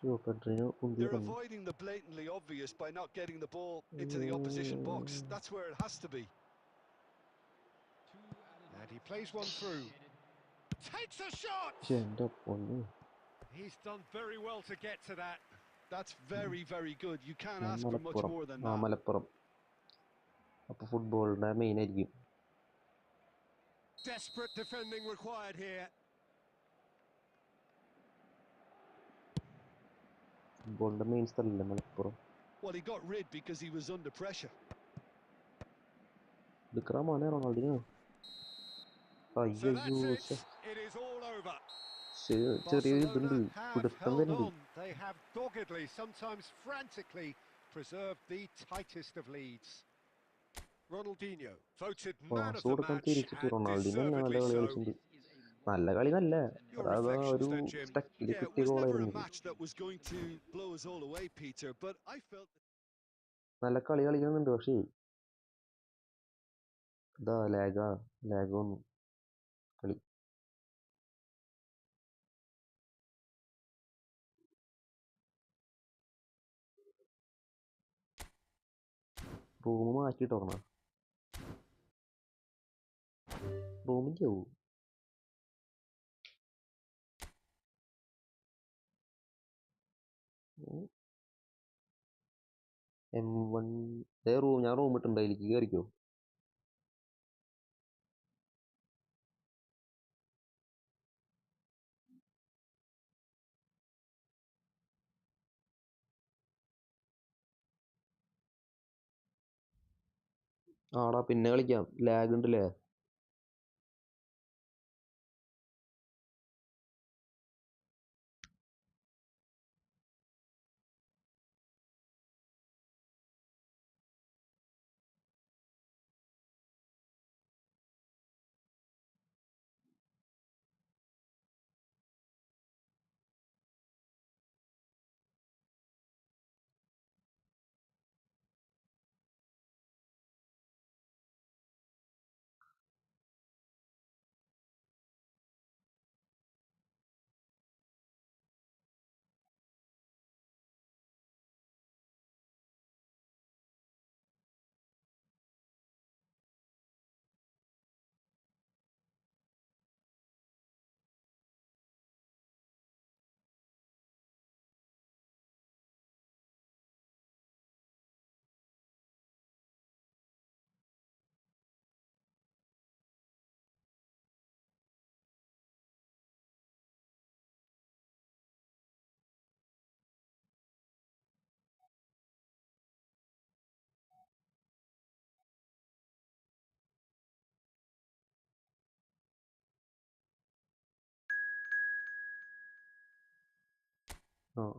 They're avoiding the blatantly obvious by not getting the ball into the opposition box. That's where it has to be. And he plays one through. Takes a shot! പക്ഷെ എൻ്റെ പൊന്ന് He's done very well to get to that. That's very, very good. You can't ask for much Malappuram more than ആ that. Malappuram അപ്പോൾ ഫുട്ബോളിൻ്റെ main ആയിരിക്കും. Desperate defending required here. ഫുട്ബോളിൻ്റെ main സ്ഥലമല്ലേ Malappuram. Well, he got rid because he was under pressure. എടുക്കറാ മോനെ Ronaldinho. So അയ്യോ that's it. It is all over. ചെറിയ ഇതുണ്ട്, Barcelona have പിടുത്തം held വരുന്നുണ്ട്. on. They have doggedly, sometimes frantically, preserved the tightest of leads. Ronaldinho voted man of pass the കൊടുക്കാൻ match തിരിച്ചിട്ട് and Ronaldinho നല്ല deservedly കളി so. കളിച്ചിട്ടുണ്ട്. നല്ല കളി നല്ല Your അതായത് ആ reflections ഒരു then, Jim? സ്റ്റക്കിൽ Yeah, it കിട്ടിയ was never a ഗോളായിരുന്നു. match that was going to blow us all away, Peter, but I felt നല്ല കളി കളിക്കുന്നുണ്ട്. പക്ഷേ ഇതാ ലാഗ് വന്നു കളി. റൂം മാറ്റിട്ടോ റൂമിൻ്റെ ആവും. M1 ഞാൻ റൂം ഇട്ടുണ്ട്, അതിലേക്ക് കയറിക്കോ. ആടാ പിന്നെ കളിക്കാം, ലാഗ് ഉണ്ടല്ലേ.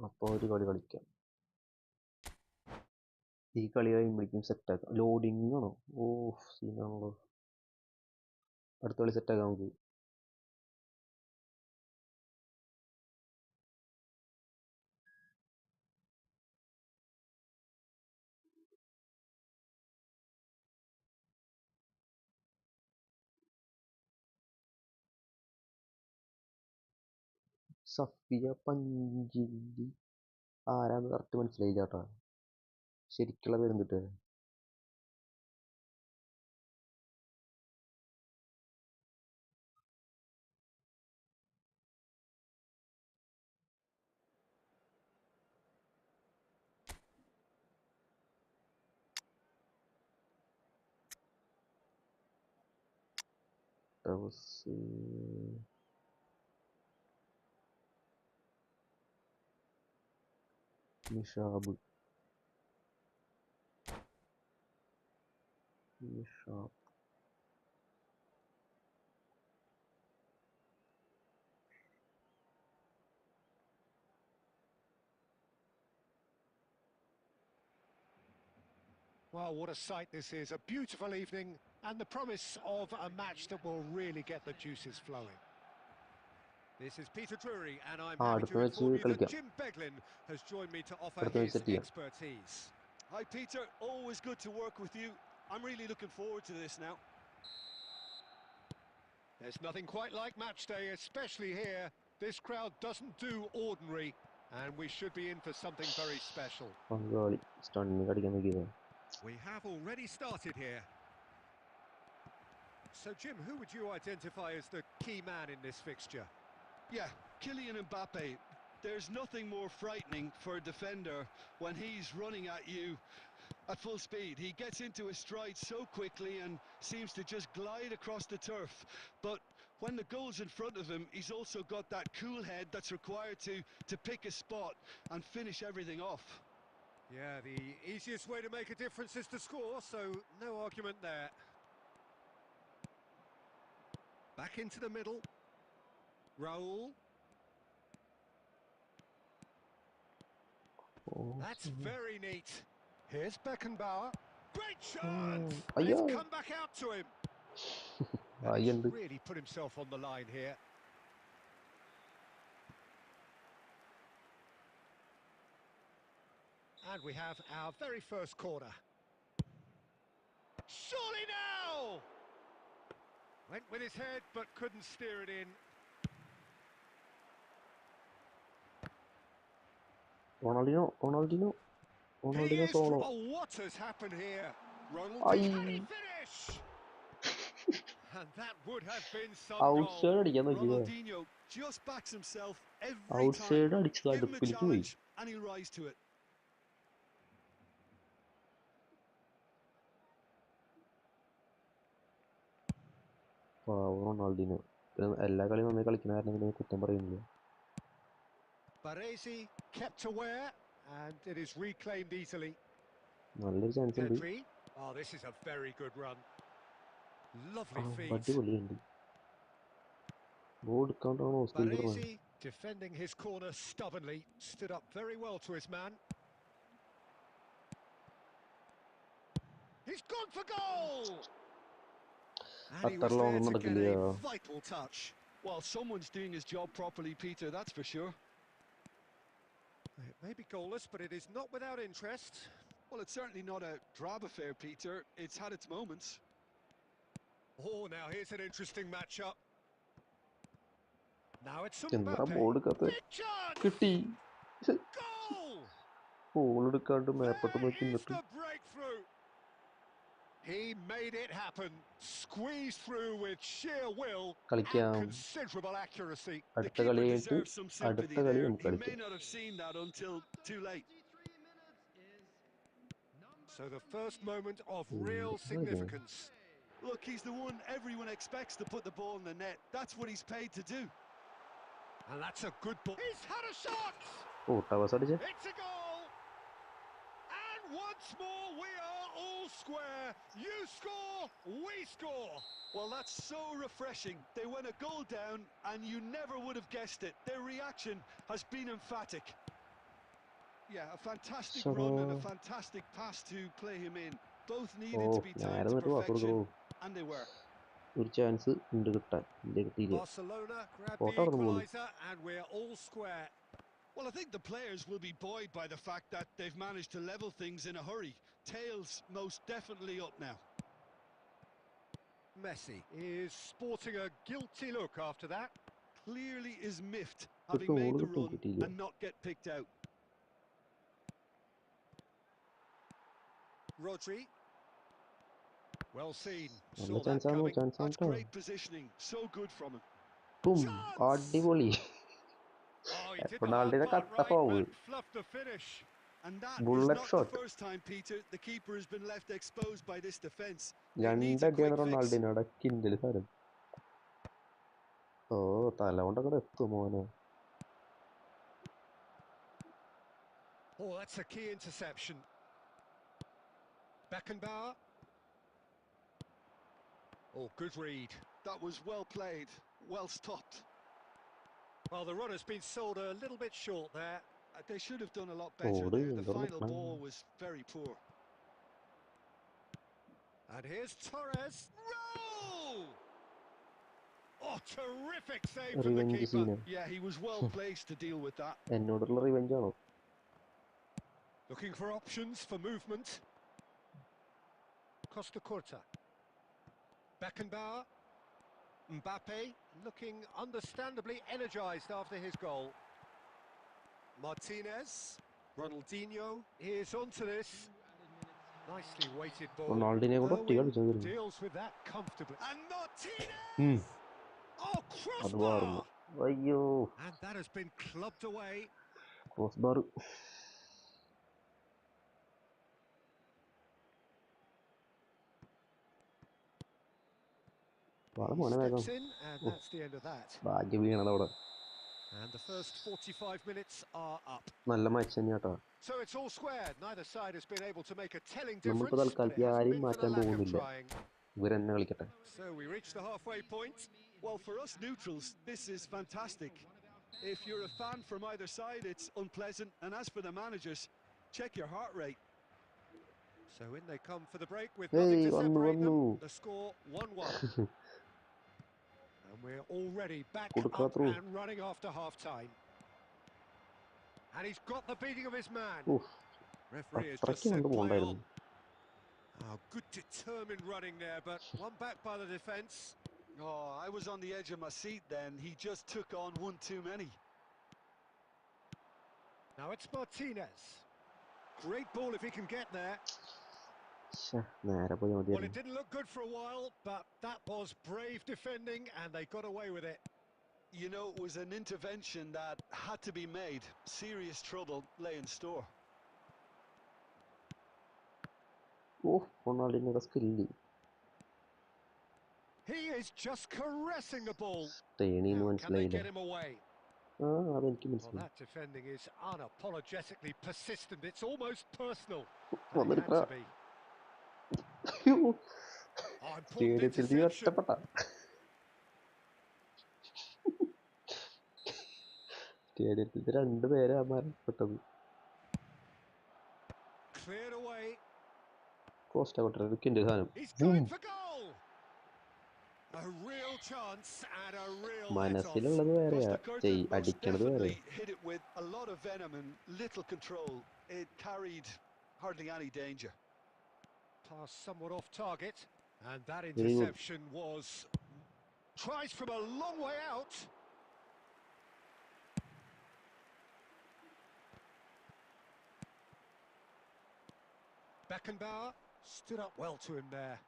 അപ്പോൾ ഒരു കളി കളിക്കാം. ഈ കളി കഴിയുമ്പോഴേക്കും സെറ്റാക്കാം. ലോഡിങ് ആണോ? ഓ സീനാണല്ലോ. അടുത്ത കളി സെറ്റാക്കാം നമുക്ക്. സഫിയ പഞ്ചിലി ആരാന്ന് കറക്റ്റ് മനസ്സിലായില്ല കേട്ടോ. ശരിക്കുള്ള പേരും കിട്ടുക. Nishab Well, what a sight this is. A beautiful evening and the promise of a match that will really get the juices flowing. This is Peter Drury and I'm happy to inform you that Jim Beglin has joined me to offer his expertise. Hi Peter, always good to work with you. I'm really looking forward to this now. There's nothing quite like match day, especially here. This crowd doesn't do ordinary and we should be in for something very special. We have already started here. So, Jim, who would you identify as the key man in this fixture? Yeah, Kylian Mbappe. There's nothing more frightening for a defender when he's running at you at full speed. He gets into his stride so quickly and seems to just glide across the turf. But when the goal's in front of him, he's also got that cool head that's required to pick a spot and finish everything off. Yeah, the easiest way to make a difference is to score, so no argument there. Back into the middle. Raul. That's very neat. Here's Beckenbauer. Great chance! And Ayo. it's come back out to him. And he's Ayendu. really put himself on the line here. And we have our very first corner. Surely now! Went with his head, but couldn't steer it in. Ronaldinho He is solo. oh, what has happened here? Ronald, Ay. can he finish? And that would have been some goal. Outside അടിക്കാൻ നോക്കിയതാ. Ronaldinho just backs himself every Outside time. അടിച്ചത് Give him a അടുപ്പിലേക്ക് പോയി. challenge and he'll rise to it. Ronaldinho എല്ലാ കളിയും നന്നായി കളിക്കുന്ന കാരണം പിന്നെ കുറ്റം പറയുന്നില്ല. Baresi kept aware and it is reclaimed easily. നല്ലൊരു ചാൻസ് ഉണ്ട്. Pedri. Oh, this is a very good run. Lovely feet. അടിപൊളിയുണ്ട്. ഗോൾ എടുക്കാണ്ടാണോ സ്പീഡ് പറഞ്ഞത്? Baresi defending his corner stubbornly, stood up very well to his man. He's gone for goal! And he was there to get a vital touch. Well, someone's doing his job properly, Peter, that's for sure. It may be goalless, but it is not without interest. Well, it's certainly not a drab affair, Peter. It's had its moments. Oh, now here's an interesting matchup. Now it's എന്താ Mbappe. Ball എടുക്കാത്ത Big chance! കിട്ടി. Goal! Ball എടുക്കാണ്ട് മേപ്പോട്ട് There നോക്കി is നിന്നിട്ട്. the breakthrough. He made it happen. Squeezed through with sheer will and കളിക്കാം. considerable accuracy. The അടുത്ത keeper കളി കഴിഞ്ഞിട്ട് deserves some sympathy അടുത്ത കളി there. നമുക്ക് He may കളിക്കാം. not have seen that until too late. So the first moment of real significance. Look, he's the one everyone expects to put the ball in the net. That's what he's paid to do. And that's a good ball. He's had a shot! ഓ Torres അടിച്ചേ. It's a goal! And once more we are all square. You score, we score. Well, that's so refreshing. They went a goal down and you never would have guessed it. Their reaction has been emphatic. Yeah, a fantastic run and a fantastic pass to play him in. Both needed to be timed to perfection, and they were. ഒരു chance ഉണ്ട് കിട്ടാൻ. ഇല്ല കിട്ടിയില്ല. Barcelona grab What the are the rules? equaliser and we're all square. Well, I think the players will be buoyed by the fact that they've managed to level things in a hurry. Tails most definitely up now. Messi is sporting a guilty look after that. Clearly is miffed having made the run and not get picked out. Rodri. Well seen. നല്ല Saw that chance ആണോ? coming. Chance That's ആണോ? great positioning. So good from him. Boom അടിപൊളി. Oh, he did the hard റൊണാൾഡിനെ part കട്ട right, foul. but fluffed the finish. And that Bullet is not shot. the first time, Peter, the keeper has been left exposed by this defence. രണ്ടടിയാണ് റൊണാൾഡിന് അവിടെ Kindle സാരം. ഓ തല കൊണ്ടൊക്കെ എത്തും മോനെ. Oh, that's a key interception. Beckenbauer. Oh, good read. That was well played, well stopped. Well, the run has been sold a little bit short there. They should have done a lot better there. The final ball was very poor. And here's Torres. Roll! Oh, terrific save from the keeper. Yeah, he was well placed to deal with that. എന്നോടുള്ള revenge ആണോ? Looking for options for movement. Costa Curta. Beckenbauer. Mbappe looking understandably energised after his goal. Martinez. Ronaldinho is onto this. Nicely weighted ball. റൊണാൾഡിനെ കൊണ്ട് ഒറ്റ Irwin കളിച്ചു deals with that comfortably. And Martinez! Hmm. Oh, അത് crossbar! മാറുന്നു അയ്യോ And that has been clubbed away. Cross bar He steps in, and that's the end of that. ഭാഗ്യം വീണത് അവിടെ And the first 45 minutes are up. നല്ല match തന്നെ കേട്ടോ So it's all squared. Neither side has been able to make a telling നമ്മളിപ്പോൾ difference, but it തൽക്കാലത്തിൽ hasn't ആരെയും been for the മാറ്റാൻ lack of പോകുന്നില്ല trying. ഇവരെന്നെ കളിക്കട്ടെ So we reach the halfway point. Well, for us neutrals, this is fantastic. If you're a fan from either side, it's unpleasant. And as for the managers, check your heart rate. So in they come for the break with Hey, nothing to separate വന്നു. them. The score 1-1. And we're already back കൊടുക്കാ up through. and running after half-time. And he's got the beating of his man. Uff, Referee has just അത്രയ്ക്ക് said അങ്ങോട്ട് play on. പോകണ്ടായിരുന്നു Oh, good determined running there, but one back by the defence. Oh, I was on the edge of my seat then. He just took on one too many. Now it's Martinez. Great ball if he can get there. ശ്ശെ, നേരെ പോയി Well, മതിയായിരുന്നു it didn't look good for a while, but that was brave defending, and they got away with it. You know, it was an intervention that had to be made. Serious trouble lay in store. ഓഹ് റൊണാൾഡിനൊക്കെ skill He is just caressing the ball. തേണിന്ന് Now, can they മനസ്സിലായില്ല get him away? ആ അതെനിക്ക് Well, മനസ്സിലായി that defending is unapologetically persistent. It's almost personal. And it വന്നിട്ട് had to be. Oh, important സ്റ്റേഡിയത്തിൽ നീ interception. ഒറ്റപ്പെട്ട സ്റ്റേഡിയത്തിൽ രണ്ടുപേരെ മരണപ്പെട്ടത് Cleared away. കോസ്റ്റ കൊട്ടൊക്കെ സാധനം He's going for goal. A real chance and a real let-off. മനസ്സിലുള്ളത് വേറെയാ Costa Curta most അടിക്കണത് വേറെ definitely hit it with a lot of venom and little control. It carried hardly any danger. Pass somewhat off target. And that Very good. interception was... Tries from a long way out. Beckenbauer stood up well to him there.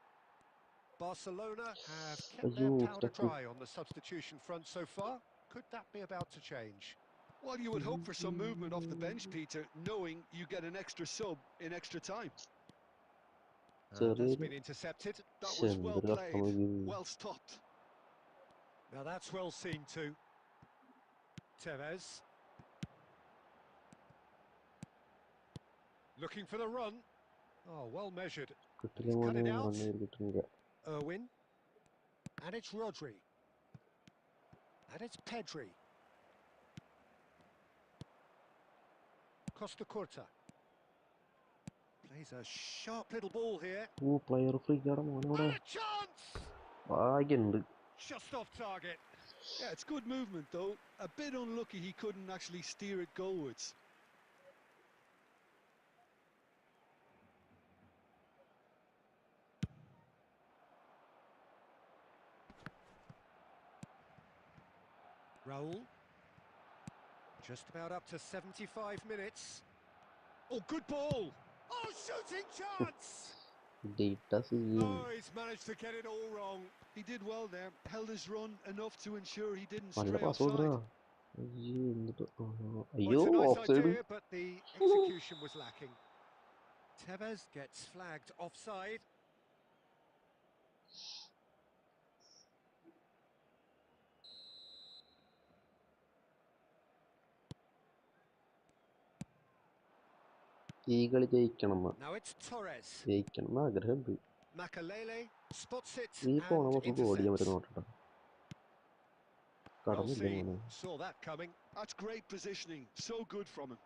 Barcelona have kept their Ayyo, powder stuck. dry on the substitution front so far. Could that be about to change? Well, you would hope for some movement off the bench, Peter, knowing you get an extra sub in extra time. That's been intercepted. That was well Chandra played, Kamayu. well stopped. Now that's well seen too. Tevez. Looking for the run. Oh, well measured. കിട്ടില്ല He's cut മോനെ it out. വന്ന് കിട്ടുന്നില്ല Irwin. And it's Rodri. And it's Pedri. Costa Curta. Plays a sharp little ball here. Oh player free ആടെ മോനോടെ And a chance! ഭാഗ്യണ്ട് Just off target. Yeah, it's good movement though. A bit unlucky he couldn't actually steer it goalwards. Raul. Just about up to 75 minutes. Oh, good ball! Oh, shooting chance! ഡേറ്റ സീൻ Oh, he's managed to get it all wrong. He did well there, held his run enough to ensure he didn't നല്ല stray pass കൊടുക്കണ offside. അയ്യോ എന്നിട്ട് Well, അയ്യോ it's a nice of side idea, but the execution was lacking. Tevez gets flagged offside. ഈ കളി ജയിക്കണം Now it's Torres. ജയിക്കണം എന്ന് ആഗ്രഹമുണ്ട് Makalele spots it ഈ പോണ and കുറച്ച് ഗോൾ ചെയ്യാൻ പറ്റുന്ന intercepts. നോട്ടട്ടോ Well കടന്നില്ല seen. മോനെ Saw that coming. That's great positioning, so good from him.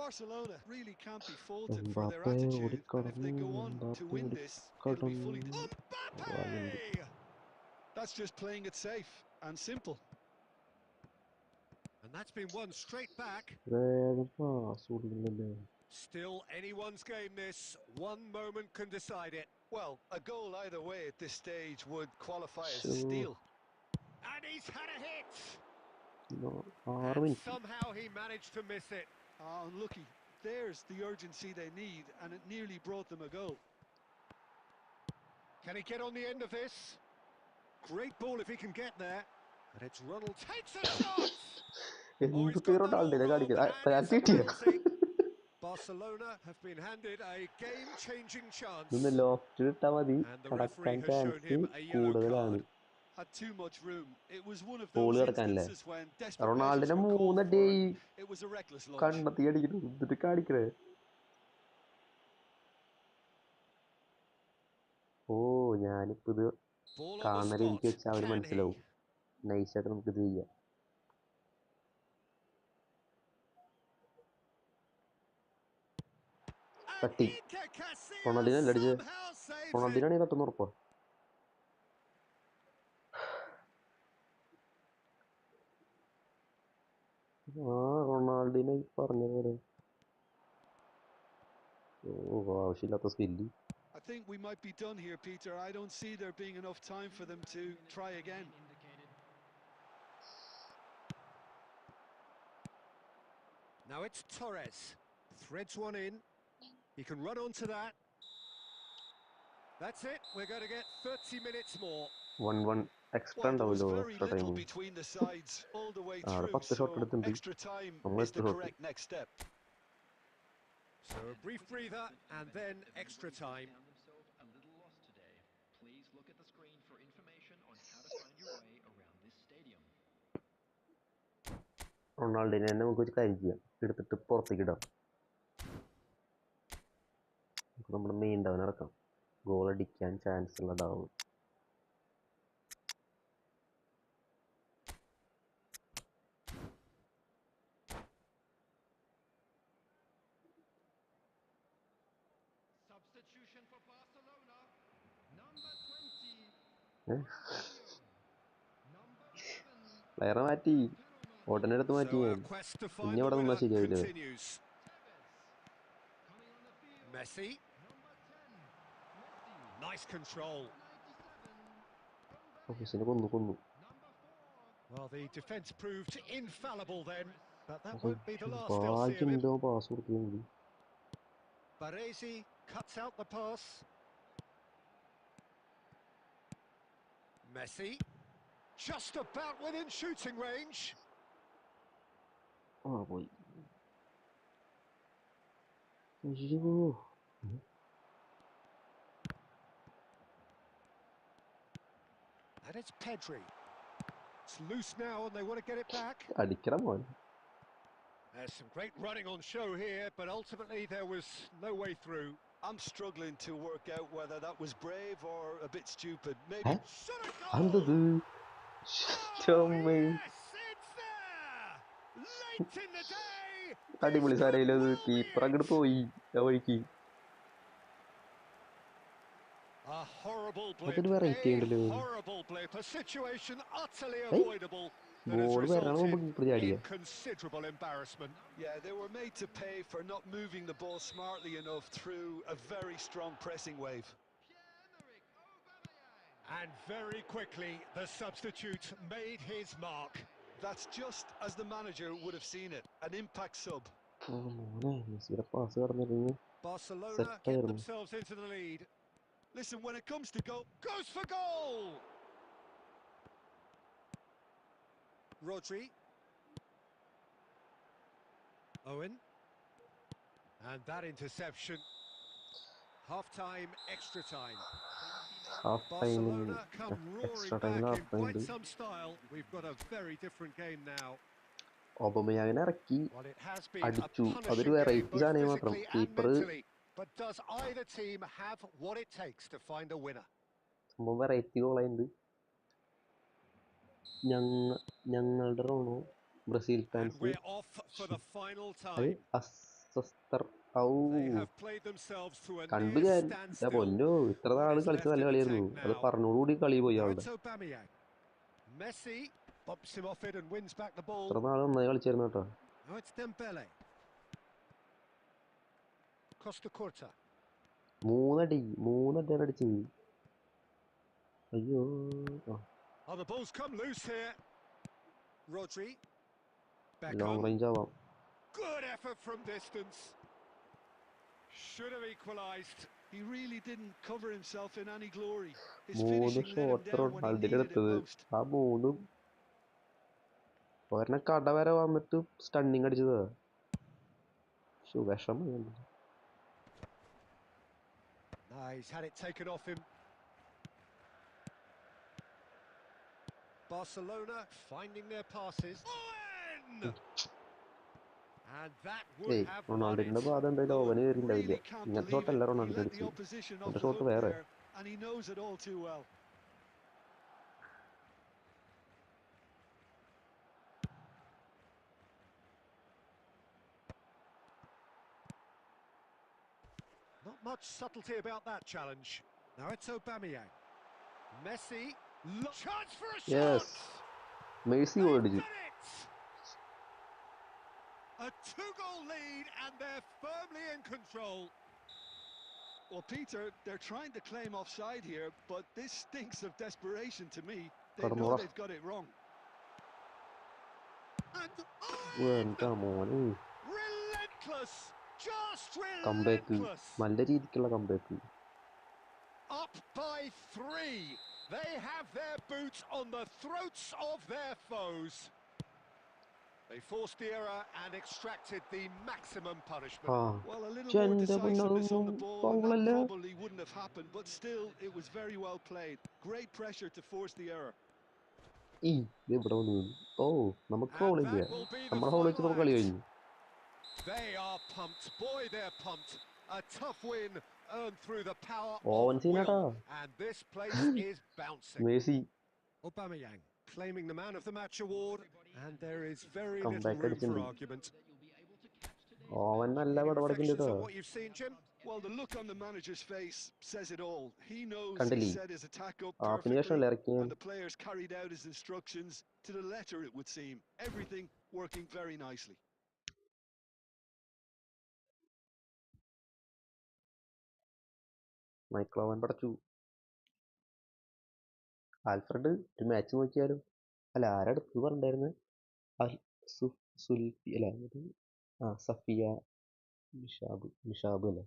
Barcelona really can't be faulted for their Mbappe attitude, and if ഓടിക്കടന്നു they go on to Mbappe win this, it'll be fully... ഓടിക്കടന്നു ഭാഗ്യമുണ്ട് Mbappe! That's just playing it safe and simple. And that's been won straight back. വേഗം pass കൊടുക്കുന്നില്ലേ Still anyone's game this. One moment can decide it. Well, a goal either way at this stage would qualify as a Sure. steal. And he's had a hit! 6 And minute somehow he managed to miss it. Unlucky. there's the urgency they need, and it nearly brought them a goal. Can he get on the end of this? Great ball if he can get there. And it's Ronald takes a shot! Oh, he's എന്തൊക്കെ got that all റൊണാൾഡോനെ wrong, കാണിക്കുന്നത് and penalty it's a കിട്ടിയ penalty. Barcelona have been handed a game-changing chance. ഇതൊന്ന് loft ഇട്ടാൽ മതി And the കടക്കാൻ referee has shown chance him a yellow കൂടുതലാണ്. card. Had too much room. It was one of ball those കിടക്കാനല്ലേ? instances when desperate measures റൊണാൾഡിനെ were called 3 for. ഈ It was a reckless lunge. കണ്ടെത്തി അടിക്കുന്നു എന്നിട്ട് കാണിക്കണേ. ഓ ഞാനിപ്പോ ഇത് Ball on the കാണൽ എനിക്ക് spot. വെച്ചാൽ അവര് Can he? മനസ്സിലാവും. നൈസായിട്ട് നമുക്ക് ഇത് ചെയ്യാം. And തട്ടി. Iker Casillas റൊണാൾഡിനല്ലേ അടിച്ചത്? somehow saves it. റൊണാൾഡിനാണ് തട്ടുന്ന ഉറപ്പാ. റൊണാൾഡിനെ പറഞ്ഞ പോലെ ആവശ്യമില്ലാത്ത skill. I think we might be done here, Peter. I don't see there being enough time for them to try again. Now it's Torres. Threads one in. He can run onto that. That's it. We're going to get 30 minutes more. 1-1 extra Well, there was ഉണ്ടാവുമല്ലോ very extra little time. between the sides all the way അവിടെ through, 10 shot so എടുത്തിട്ടുണ്ട്. extra time നമ്മൾ is the 8 shot. correct next step. So a brief breather and then extra time. റൊണാൾഡിനെ തന്നെ നമുക്ക് ഒരു കാര്യം ചെയ്യാം, എടുത്തിട്ട് പുറത്തേക്ക് ഇടാം. നമുക്ക് നമ്മുടെ മെയിൻ ഡൗൺ ഇറക്കാം, ഗോൾ അടിക്കാൻ ചാൻസ് ഉള്ള ഡൗൺ. പ്ലെയറെ മാറ്റി, ഓട്ടനെ എടുത്ത് മാറ്റി. ഞാൻ ഇനി അവിടെ നിന്നാൽ ശരിയാവില്ല. Messi. Nice control. ഓഫീസിനെ കൊന്നു. Well, the defence proved infallible then, but that won't be the last they'll see of him. Pass കൊടുത്തു. Baresi cuts out the pass. Messi, just about within shooting range. പോയി. അയ്യോ, and it's Pedri. It's loose now and they want to get it back. അടിക്കണം മോൻ. There's some great running on show here, but ultimately there was no way through. I'm struggling to work out whether that was brave or a bit stupid. Maybe. Shot a goal! അന്തത് Yes, it's there! Late in the day! അടിപൊളി സാരയില്ലത്. Keeper അങ്ങോട്ട് പോയി ആ വഴിക്ക്. A horrible blip, അതൊരു variety ഉണ്ടല്ലോ. a horrible blip, a situation utterly avoidable that has ball വരണം resulted keeper ചാടിയ. in considerable embarrassment. Yeah, they were made to pay for not moving the ball smartly enough through a very strong pressing wave. And very quickly, the substitute made his mark. That's just as the manager would have seen it, an impact sub. മെസ്സിയുടെ pass കടന്നിരുന്നു. Barcelona Set get ആയിരുന്നു. themselves into the lead. Listen, when it comes to goal, Goes for goal! Rodri. Owen. And that interception. Half-time, extra time. Half ടൈമിൽ Barcelona come extra roaring ടൈമിൽ back half in time quite ഉണ്ട്. some style. We've got a very different game now. ഒബമയാങ്ങിനെ ഇറക്കി Well, it has been a അടിച്ചു. punishing അതൊരു game, variety both സാധനം മാത്രം. physically and keeper mentally. But does either team have what it takes to find a winner? സംഭവം variety ഗോളായിട്ടുണ്ട്. ഞങ്ങളുടെ Rono Brazil And fans we're off for the final അത് time. അസ്വസ്ഥർ. ഔ They have played themselves to a കണ്ടു near ഞാൻ. standstill. പൊന്നോ, ഇത്ര നാള് കളിച്ച നല്ല കളിയായിരുന്നു. അത് പറഞ്ഞോടുകൂടി കളി പോയി Now ആളുടെ. it's Aubameyang. Messi bumps him off it and wins back the ball. ഇത്ര നാള് നന്നായി കളിച്ചായിരുന്നു കേട്ടോ. Now it's Dembele. Costa Curta. മൂന്നടിയാണ് അടിച്ചത്. അയ്യോ, Oh, the ball's come loose here. Rodri. Back long on. Range ആവാം. Good effort from distance. Should have equalised. He really didn't cover himself in any glory. His 3 finishing let him shot down when he റൊണാൾഡിന്റെ needed it എടുത്തത്. most. ആ 3 ഒരെണ്ണം കട വരെ വന്നിട്ട് stunning അടിച്ചതാ. വിഷമം. He's had it taken off him. Barcelona finding their passes. Owen! And that would have won റൊണാൾഡിന്റെ it. പാത എന്തായാലും oven കയറിണ്ടാവില്ല. Really can't ഇങ്ങനത്തെ believe ഷോട്ടല്ല it. He Ronaldo let the അടിച്ചത്. opposition off എന്റെ the ഷോട്ട് hook വേറെ. there, and he knows it all too well. Not much subtlety about that challenge. Now it's Aubameyang. Messi. Chance for a Yes. shot! Messi They've goal അടിച്ചു. done it! A two-goal lead and they're firmly in control. Well, Peter, they're trying to claim offside here, but this stinks of desperation to me. They know Carmona. they've got it wrong. And എന്താ മോനെ relentless! Just comeback. relentless! നല്ല രീതിക്കുള്ള comeback. Up by 3. They have their boots on the throats of their foes. They forced the error and extracted the maximum punishment. Well, a little more decisiveness on the ball, and that probably wouldn't have happened, but still, it was very well played. Great pressure to force the error. ഇവിടെ വന്നു. നമുക്ക് And ഫൗളില്ല. that will be the നമ്മുടെ foul വെച്ച് final നമുക്ക് കളി act. കഴിഞ്ഞു. They are pumped. Boy, they're pumped. A tough win earned through the power ഓവൻ of സീനാട്ടാ. will. And this place is bouncing. Messi Aubameyang claiming the Man of the Match award, and there is very Come little back room for അടിച്ചിട്ടുണ്ട്. argument. Oven നല്ല Any പടപടക്കുന്നുണ്ട് reflections കേട്ടോ. on what you've seen, Jim? Well, the look on the manager's face says it all. He knows he കണ്ടില്ലേ? set his attack up ഹാഫിന് perfectly, ശേഷമല്ലേ ഇറക്കിയത്. and the players carried out his instructions to the letter, it would seem. Everything working very nicely. Michael oven പടച്ചു. Alfred ഒരു match നോക്കിയാലും. അല്ല ആരടുത്ത് പറഞ്ഞിട്ടായിരുന്നു. സുൽഫി അല്ല സഫിയ നിഷാബ് അല്ലേ.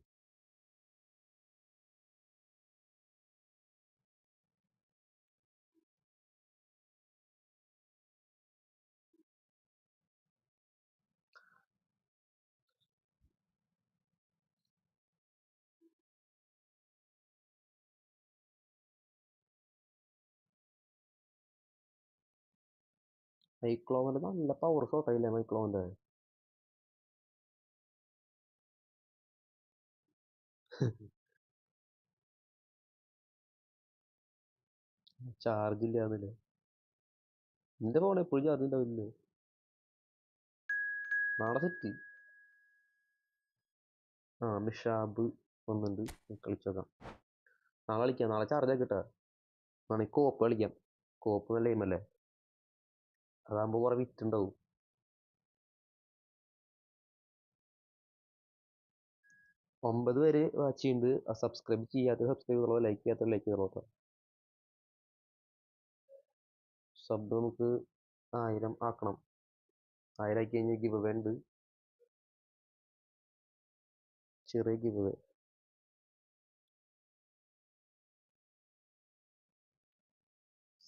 മൈക്ലോവന്റെ നല്ല power ഷോട്ടായില്ലേ മൈക്ലോവന്റെ. Charge ഇല്ലാന്നല്ലേ. എന്റെ ഫോൺ എപ്പോഴും ചാർജ് ഉണ്ടാവില്ലേ. നാളെ സെറ്റ്. മിഷാബ് വന്നിട്ടുണ്ട്. കളിച്ചോക്കാം. നാളെ കളിക്കാം. നാളെ ചാർജ് ആക്കിട്ടാ. വേണമെങ്കിൽ കോപ്പ് കളിക്കാം. കോപ്പ് നല്ല ഗെയിമല്ലേ. അതാകുമ്പോ കുറെ വിറ്റുണ്ടാവും. 9 പേര് വാച്ച് ചെയ്യുന്നുണ്ട്. സബ്സ്ക്രൈബ് ചെയ്യാത്ത സബ്സ്ക്രൈബ് ചെയ്തോളൂ. ലൈക്ക് ചെയ്യാത്ത ലൈക്ക് ചെയ്തോളൂ. സബ് നമുക്ക് 1000 ആക്കണം. 1000 ആക്കി കഴിഞ്ഞാൽ ഗിവ് അവേ ഉണ്ട്. ചെറിയ ഗിവ് അവേ.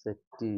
സെറ്റ്.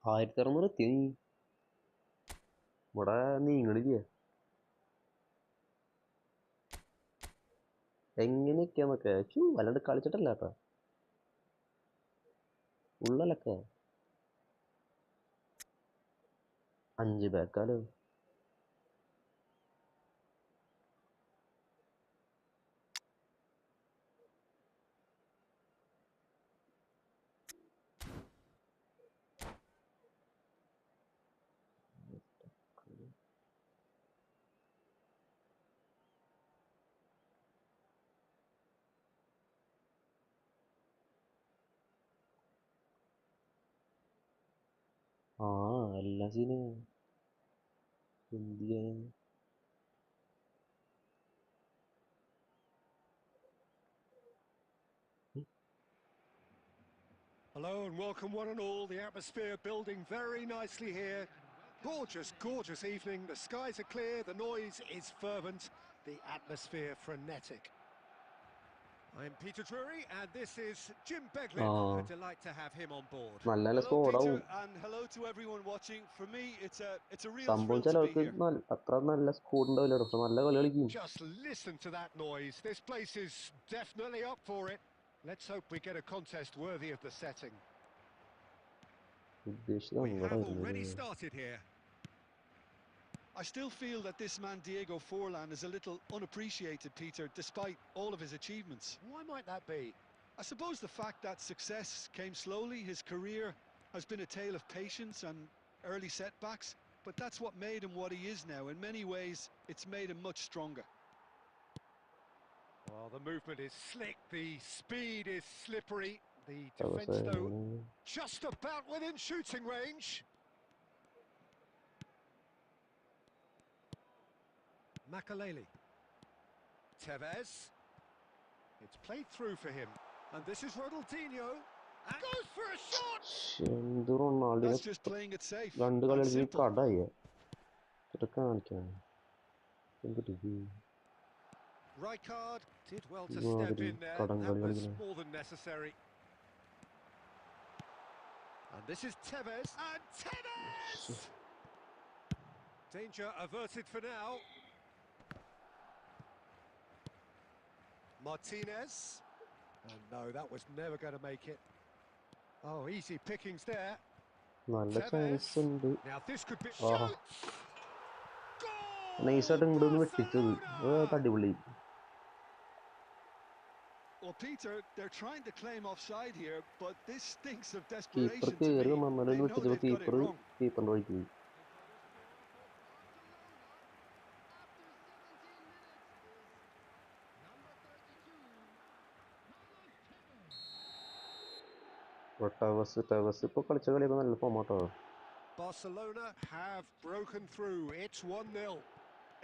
1600 എത്തി നീ ഇവിടെ നീങ്ങണില്ല. എങ്ങനെയൊക്കെയാന്നൊക്കെ വല്ലാണ്ട് കളിച്ചിട്ടല്ല കേട്ടോ ഉള്ളലൊക്കെ 5 ബാക്കാലോ. ആ എല്ലാ സീന് എന്ത് ചെയ്യാൻ. Hello and welcome one and all. The atmosphere building very nicely here. Gorgeous, gorgeous evening. The skies are clear, the noise is fervent, the atmosphere frenetic. I'm Peter Drury and this is Jim Beglin. Ah. A delight to have him on board. നല്ല Hello, സ്കോഡാവും. Peter, and hello to everyone watching. For me, it's a real സംഭവം thrill to be ചിലവർക്ക് here. അത്ര നല്ല squad ഉണ്ടാവില്ല, പക്ഷെ നല്ല കളി കളിക്കും. Just listen to that noise. This place is definitely up for it. Let's hope we get a contest worthy of the setting. ഉദ്ദേശിച്ചത് We have അങ്ങോട്ടായിരുന്നു. already started here. I still feel that this man Diego Forlan is a little unappreciated, Peter, despite all of his achievements. Why might that be? I suppose the fact that success came slowly, his career has been a tale of patience and early setbacks, but that's what made him what he is now. In many ways, it's made him much stronger. Well, the movement is slick, the speed is slippery. The defence, though, just about within shooting range. Makaleli. Tevez. It's played through for him. And this is Ronaldinho. And goes for a shot! എന്ത് Ronaldo That's just playing it safe 2 and കളി simple. Kadai കാണിക്കാൻ. എന്തൊരു Rijkaard did well to Well, step the in there. Kadang That was Gali. more than necessary. And this is Tevez. And Tevez! Danger averted for now. Martinez. And no, that was never going to make it. Oh, easy pickings there. നല്ല chance ഉണ്ട്. Now this could be Ah. shoots. നൈസായിട്ട് ഇങ്ങോട്ടൊന്ന് വെട്ടിച്ചത് അടിപൊളി. Well, Peter, they're trying to claim offside here, but this stinks of keeper desperation to കയറി me. മമ്മനെ They know വെട്ടിച്ചപ്പോ they've got it wrong. കീപ്പറിന്റെ വഴിക്ക് പോയി. ടവസ് ഇപ്പൊ കളിച്ച കളിയൊക്കെ നല്ല ഫോമാട്ടോ. Barcelona have broken through. It's 1-0.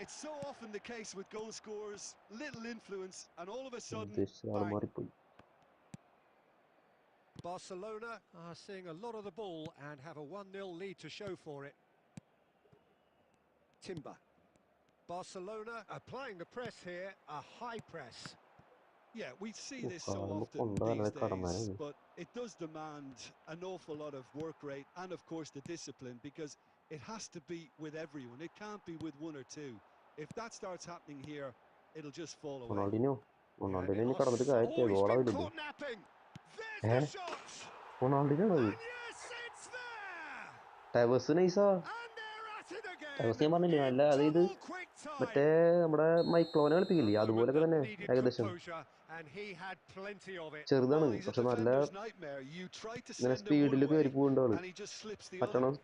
It's so often the case with goal scorers, little influence, and all of a sudden, ഉദ്ദേശിച്ച ആള് bang. മാറിപ്പോയി. Barcelona are seeing a lot of the ball and have a 1-0 lead to show for it. Timber. Barcelona applying the press here, a high press. Yeah, we see this so കാണുമ്പോ often കൊണ്ടാണ് these days, കടമാനം. but it does demand an awful lot of work rate and, of course, the discipline, because it has to be with everyone. It can't be with one or two. If that starts happening here, it'll just fall away. Ronaldinho ഇനി Oh, കടന്നിട്ട് കാര്യമില്ല, he's been ഗോളാവില്ലല്ലോ. caught napping. There's the shot. Ronaldinho അത് And yes, it's there. ടവസ് നൈസാ. And they're at it again. ടവസ് ഞാൻ പറഞ്ഞില്ലേ നല്ല, അതായത് Double quick മറ്റേ time. നമ്മുടെ മൈക്ലോനെ കളിപ്പിക്കില്ലേ അതുപോലൊക്കെ തന്നെ Needed ഏകദേശം. composure, and he had plenty of it. ചെറുതാണ് Oh, he's a പക്ഷെ നല്ല defender's nightmare. You try to ഇങ്ങനെ send him സ്പീഡിൽ one way, കയറി പോകണ്ടാള്. and he just slips the other. പറ്റണം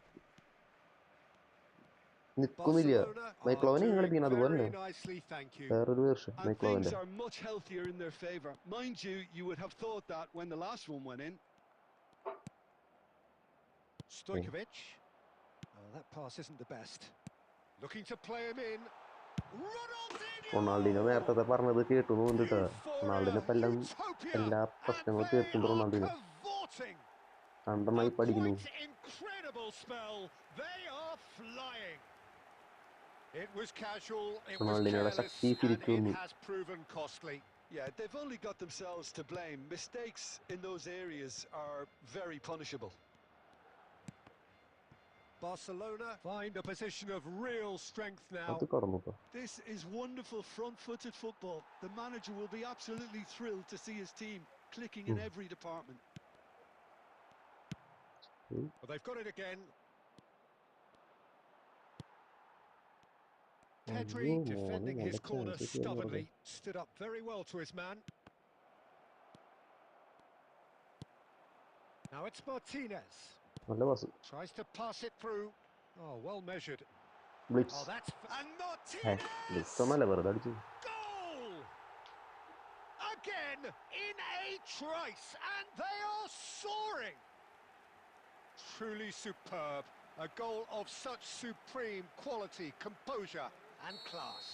നിക്കുന്നില്ല. Barcelona are മൈക്ലോവനെ doing കളിപ്പിക്കണം അതുപോലെ very തന്നെ nicely, thank you. വേറൊരു version And മൈക്ലോവന്റെ. things are much healthier in their favour. Mind you, you would have thought that when the last one went in. Stojkovic. Oh, that pass isn't the best. Looking to play him in. Ronaldinho നേരത്തെ പറഞ്ഞത് കേട്ടു തോന്നിട്ടാ. റൊണാൾഡിനെ ഇപ്പം എല്ലാം എല്ലാ പ്രശ്നങ്ങളും തീർക്കും Ronaldinho. കണ്ടമായി പഠിക്കുന്നു. റൊണാൾഡിനോയുടെ ശക്തി തിരിക്കുന്നു. Yeah, they've only got themselves to blame. Mistakes in those areas are very punishable. Barcelona find a position of real strength now. അത് കടന്നു കേട്ടോ. This is wonderful front-footed football. The manager will be absolutely thrilled to see his team clicking in every department. Well, they've got it again. Pedri അയ്യോ, defending മോനെ his നല്ല corner chance കിട്ടിയെന്ന് stubbornly, പറഞ്ഞു. stood up very well to his man. Now it's Martinez. നല്ല pass. Tries to pass it through. Oh, well measured. Blitz. Oh, that's... And blitz Martinez! ഒന്നല്ല, വെറുതെ അടിച്ചു. Goal! Again, in a trice, and they are soaring! Truly superb. A goal of such supreme quality, composure and class.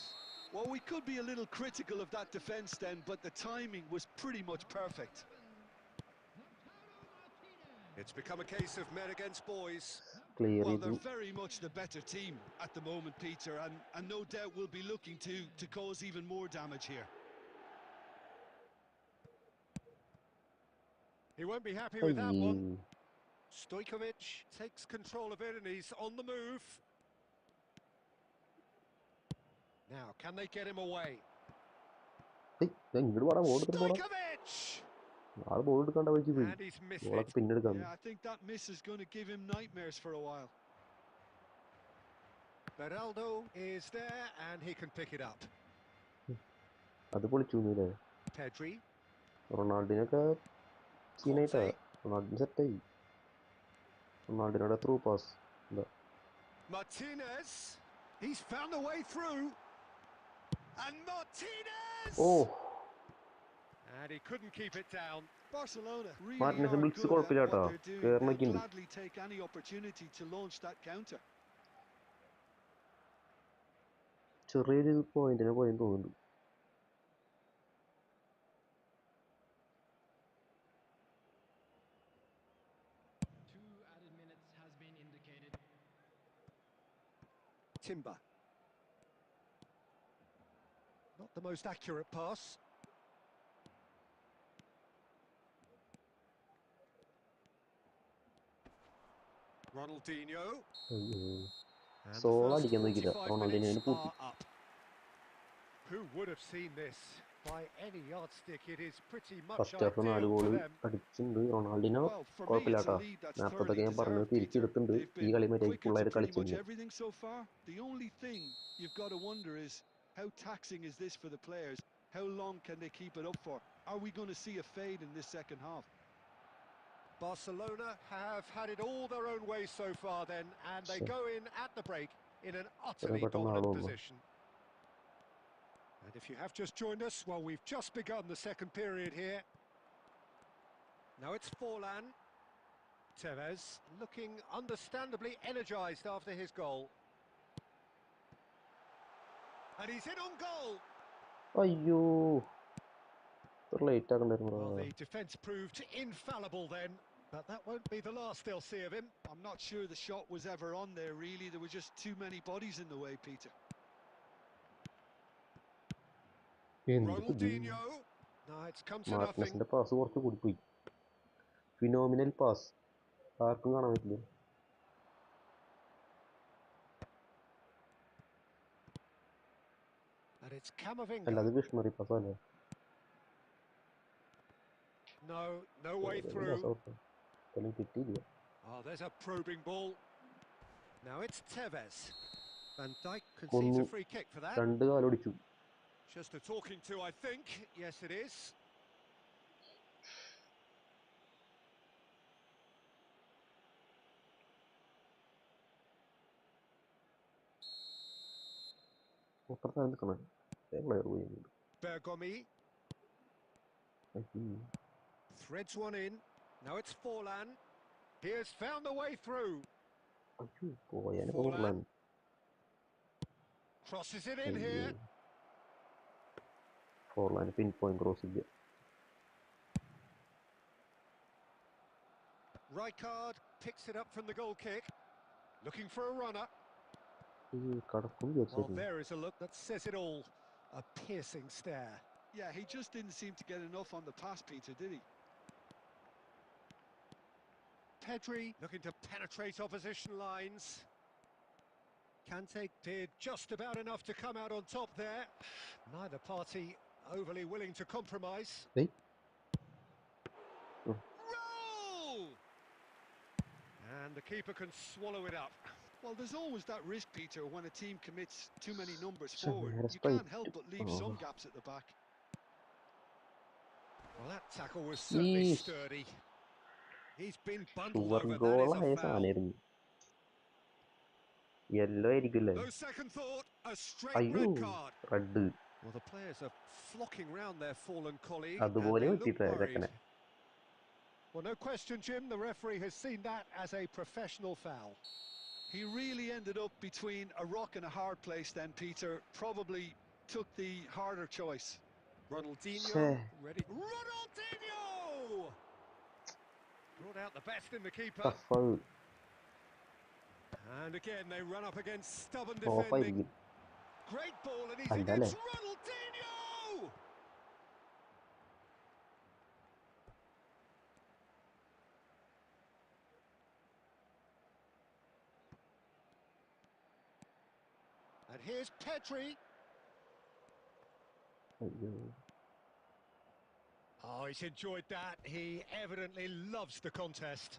Well, we could be a little critical of that defence then, but the timing was pretty much perfect. It's become a case of men against boys. Clear Well, ചെയ്തു. they're very much the better team at the moment, Peter, and no doubt will be looking to cause even more damage here. He won't be happy with that അയ്യേ. one. Stojkovic takes control of it and he's on the move. Now, can they get him away? ഏയ്, ദേ ഇങ്ങോട്ട് പോടാ, ball എടുത്തിട്ട് പോടാ. Stojkovic! ആള് ball എടുക്കാണ്ട വഴിക്ക് പോയി. And he's missed ബോളൊക്കെ it. പിന്നെ എടുക്കാം. Yeah, I think that miss is going to give him nightmares for a while. Beraldo is there and he can pick it up. അത് പൊളിച്ചു അല്ലേ. Pedri. റൊണാൾഡിനൊക്കെ സീനായിട്ടാ. Conte. റൊണാൾഡിന് സെറ്റായി. റൊണാൾഡിനോടെ through pass. Martinez. He's found a way through. And Martinez! ഓ, And he couldn't keep it down. Barcelona really Martinez are blitz good കുഴപ്പമില്ല at കേട്ടോ. what they're doing. കേറണൊക്കെ They'll ഉണ്ട്. gladly take any opportunity to launch that counter. ചെറിയൊരു പോയിന്റിനെ പോയെന്ന് തോന്നുന്നുണ്ട്. Timber. Not the most accurate pass. Ronaldinho. അയ്യോ. And the soul first അടിക്കാൻ നോക്കില്ല. 45 റൊണാൾഡിനെ minutes പൂട്ടി. are up. Who would have seen this? By any yardstick, it is pretty much first half 4 ideal goal for them. അടിച്ചിട്ടുണ്ട്. Ronaldinho Well, for me, കുഴപ്പമില്ല it's a കേട്ടോ. lead that's നേരത്തെ thoroughly ഞാൻ പറഞ്ഞു deserved, Peter. തിരിച്ചെടുത്തിട്ടുണ്ട്. They've ഈ been കളി മര്യാദ quicker to ഫുള്ളായിട്ട് pretty much കളിച്ചിട്ടുണ്ട്. everything so far. The only thing you've got to wonder is how taxing is this for the players? How long can they keep it up for? Are we going to see a fade in this second half? Barcelona have had it all their own way so far then, and they Sure. go in at the break in an utterly പെട്ടെന്ന് dominant ആള് വന്നു. position. And if you have just joined us, well, we've just begun the second period here. Now it's Forlan. Tevez looking understandably energised after his goal. And he's in on goal. അയ്യോ, late ആക്കണ്ടായിരുന്നു. Well, the defence proved infallible then, but that won't be the last they'll see of him. I'm not sure the shot was ever on there, really. There were just too many bodies in the way, Peter. Ronaldinho. No, it's come to nothing. മാർട്ടിനസിന്റെ pass കുറച്ച് കൂടിപ്പോയി. Phenomenal pass. ആർക്കും കാണാൻ പറ്റില്ല. And it's Camavinga. അല്ലാതെ visionary pass അല്ലേ. No way through. കിട്ടിയില്ല. Oh, there's a probing ball. Now it's Tevez. Van Dijk concedes കൊന്നു. a free kick for that. 2 കാലൊടിച്ചു. Just a talking to, I think. Yes, it is. അപ്പുറത്താണ് നിൽക്കണേ. Player പോയി. Bergomi threads one in. Now it's Forlan. He has found a way through. അയ്യോ, പോയാലും Forlan. Crosses it in here. Forlan pin point cross ഇല്ല. Rijkaard picks it up from the goal kick. Looking for a runner. കടക്കും Well, വിചാരിച്ചു. there is a look that says it all. A piercing stare. Yeah, he just didn't seem to get enough on the pass, Peter, did he? Pedri looking to penetrate opposition lines. Kante did just about enough to come out on top there. Neither party overly willing to compromise. Hey. Roll! And the keeper can swallow it up. Well, there's always that risk, Peter, when a team commits too many numbers Sure, forward. that's You can't right. help but leave Oh. some gaps at the back. Well, that tackle was certainly Yeesh. sturdy. He's been bundled sure over. That is ഗോളായ a foul. സാധനമായിരുന്നു. Yellow ആയിരിക്കില്ലേ? No second thought, a straight അയ്യോ, red card. Red. Well, the players are flocking round their fallen colleague, and അതുപോലെ they look പറ്റിയിട്ടാ worried. ചെക്കനെ. Well, no question, Jim, the referee has seen that as a professional foul. He really ended up between a rock and a hard place then, Peter. Probably took the harder choice. Ronaldinho, Sure. ready. Ronaldinho! Brought out the best in the keeper. Tough. And again, they run up against stubborn of defending. ആയിരിക്കും. Great ball, and he's in. അല്ലല്ലേ? It's Ronaldinho! And here's Pedri. അയ്യോ. Oh, he's enjoyed that. He evidently loves the contest.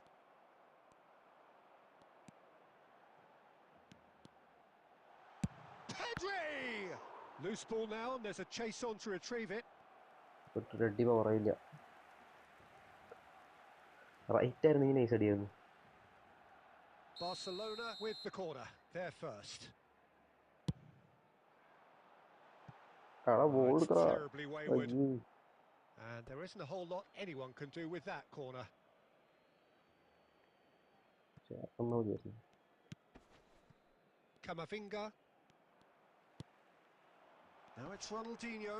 Pedri! Loose ball now, and there's a chase on to retrieve it. Ready പവറില്ല. Right ആയിരുന്നു ഈ nice അടിയായിരുന്നു. Barcelona with the corner. They're first. കള Oh, ball it's എടുക്കടാ. terribly wayward. അയ്യോ. And there isn't a whole lot anyone can do with that corner. ചേർക്കുന്ന മതിയായിരുന്നു. Camavinga. Now it's Ronaldinho.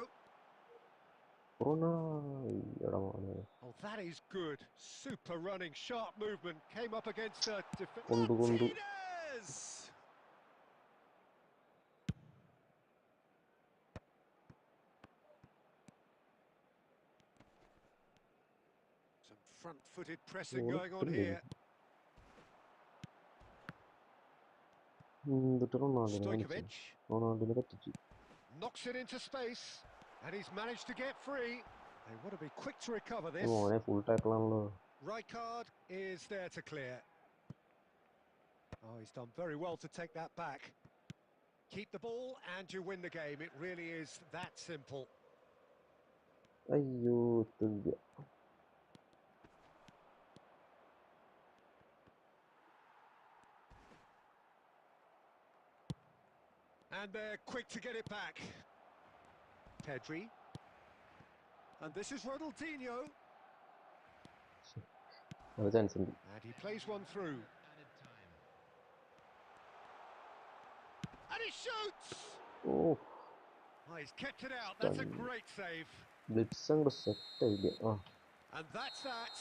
എടാ മോനെ. Oh, that is good. Super running, sharp movement. Came up against a defense. കൊണ്ടു. Martinez! Some front-footed pressing going on here. എന്നിട്ട് റൊണാൾഡോനെ കളിച്ചു. Stojkovic റൊണാൾഡോനെ പറ്റിച്ചു. knocks it into space, and he's managed to get free. They want to be quick to recover this. മോനെ full ടാക്കിളാണല്ലോ. Rijkaard is there to clear. Oh, he's done very well to take that back. Keep the ball and you win the game. It really is that simple. അയ്യോ എത്തില്ല. And they're quick to get it back. Pedri. And this is Ronaldinho. ഒരു chance ഉണ്ട്. And he plays one through. And he shoots! Oh, Oh, he's kept it out. That's a great save. ബ്ലിറ്റ്സ് അങ്ങോട്ട് set ആയില്ല. ആ, And that's that.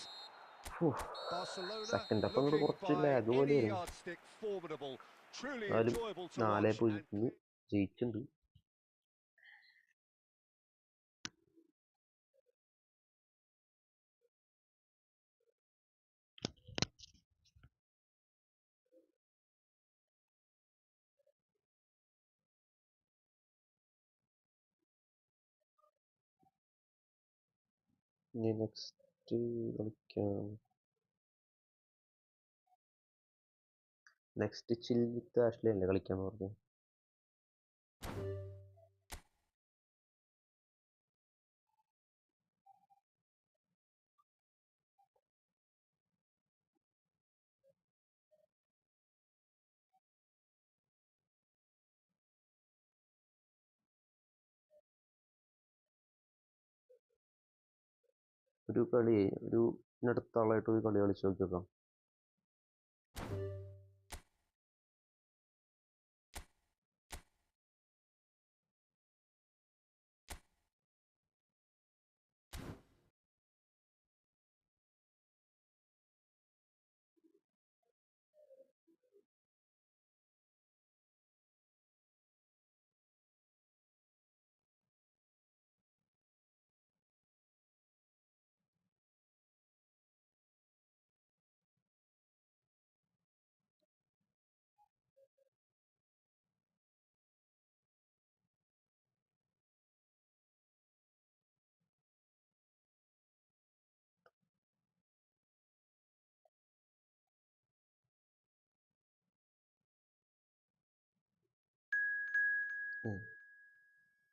ഫു. Barcelona Second half അങ്ങോട്ട് looking കുറച്ച് by lag പോലെ any ആയിരുന്നു. yardstick formidable. Truly എന്നാലും enjoyable to 4-0 watch. ജയിച്ചിട്ടുണ്ട്. ഇനി നെക്സ്റ്റ് കളിക്കാം. നെക്സ്റ്റ് ചിൽ വിത്ത് ആഷ്ലി അല്ലേ കളിക്കാന്ന് പറഞ്ഞു. ഒരു കളി ഒരു അടുത്ത ആളായിട്ട് ഒരു കളി കളിച്ച് നോക്കിയേക്കാം.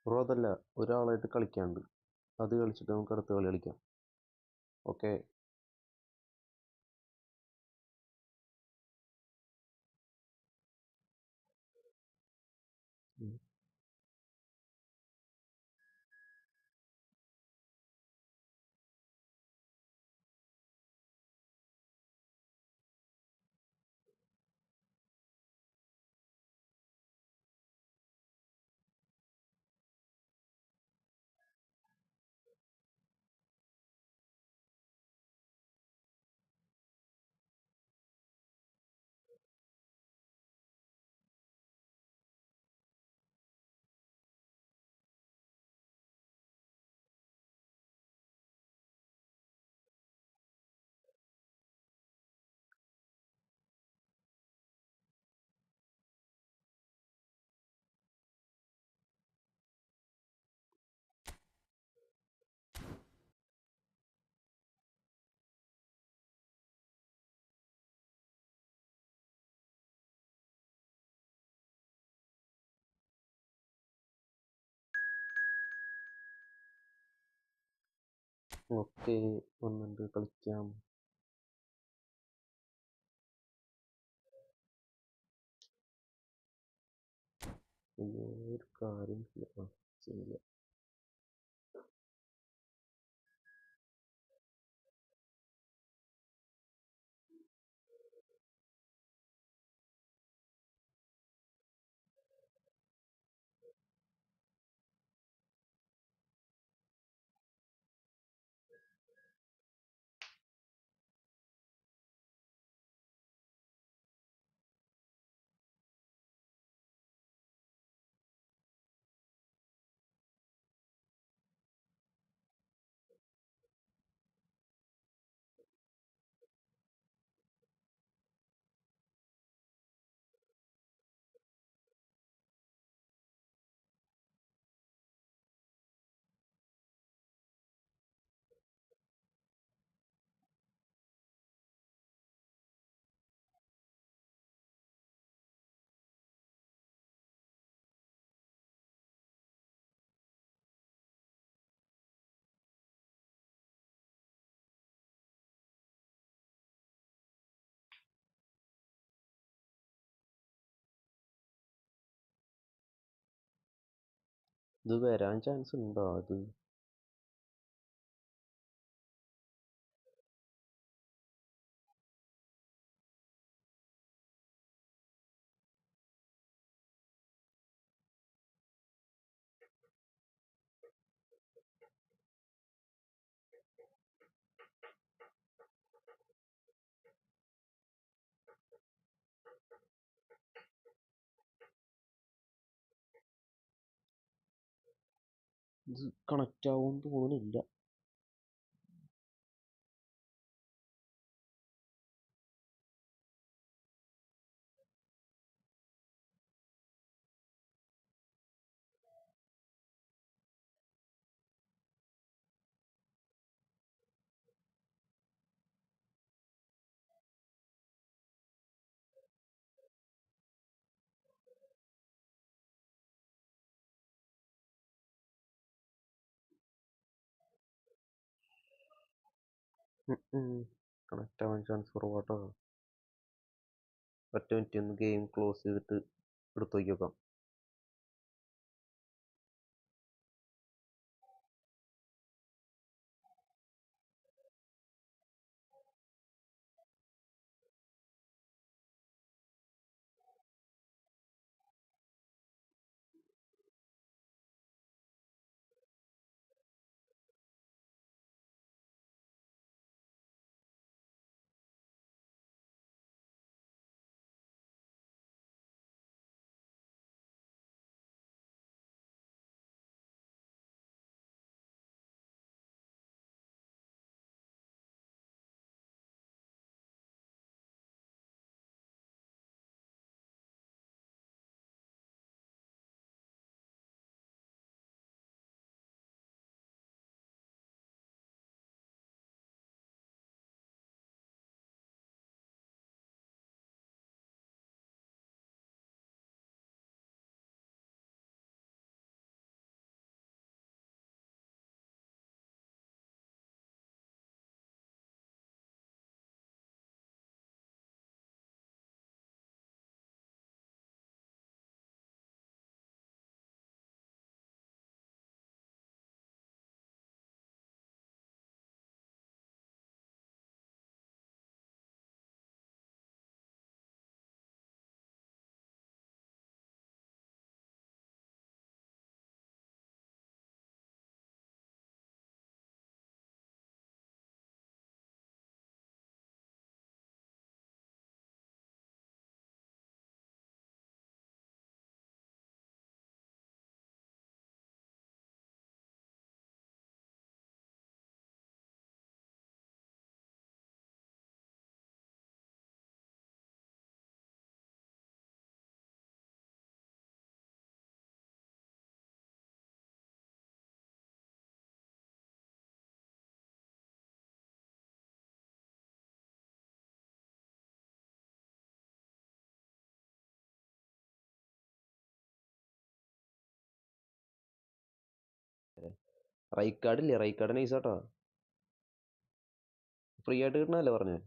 ബ്രോ അതല്ല, ഒരാളായിട്ട് കളിക്കാണ്ട്, അത് കളിച്ചിട്ട് നമുക്ക് അടുത്ത കളി കളിക്കാം. ഓക്കെ. ഓക്കെ, ഒന്നുണ്ട് കളിക്കാം. ഒരു കാര്യം ചെയ്യില്ല. ഇത് വരാൻ ചാൻസ് ഉണ്ടോ അത്? ഇത് കണക്റ്റ് ആവുമെന്ന് തോന്നുന്നില്ല. കണക്റ്റ് ആവാൻ ചാൻസ് കുറവാട്ടോ. ഒറ്റ മിനിറ്റ്, ഒന്ന് ഗെയിം ക്ലോസ് ചെയ്തിട്ട് എടുത്ത് നോക്കി നോക്കാം. റൈക്കാർഡ് ഇല്ലേ? റൈക്കാർഡ് നൈസാട്ടാ. ഫ്രീ ആയിട്ട് കിട്ടണല്ലേ പറഞ്ഞേ?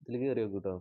ഇതിൽ കയറി നോക്ക് കേട്ടോ.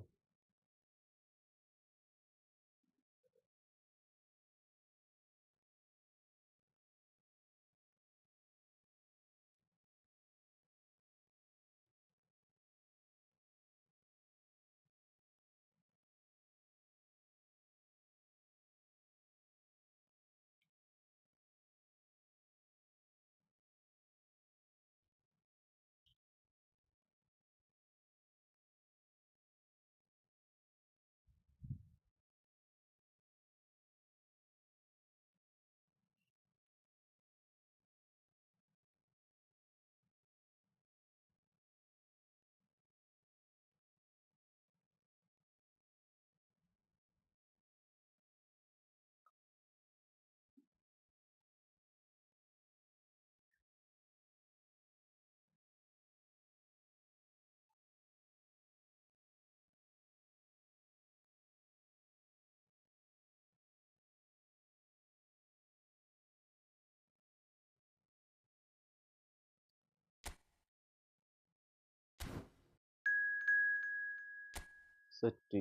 സെറ്റ്.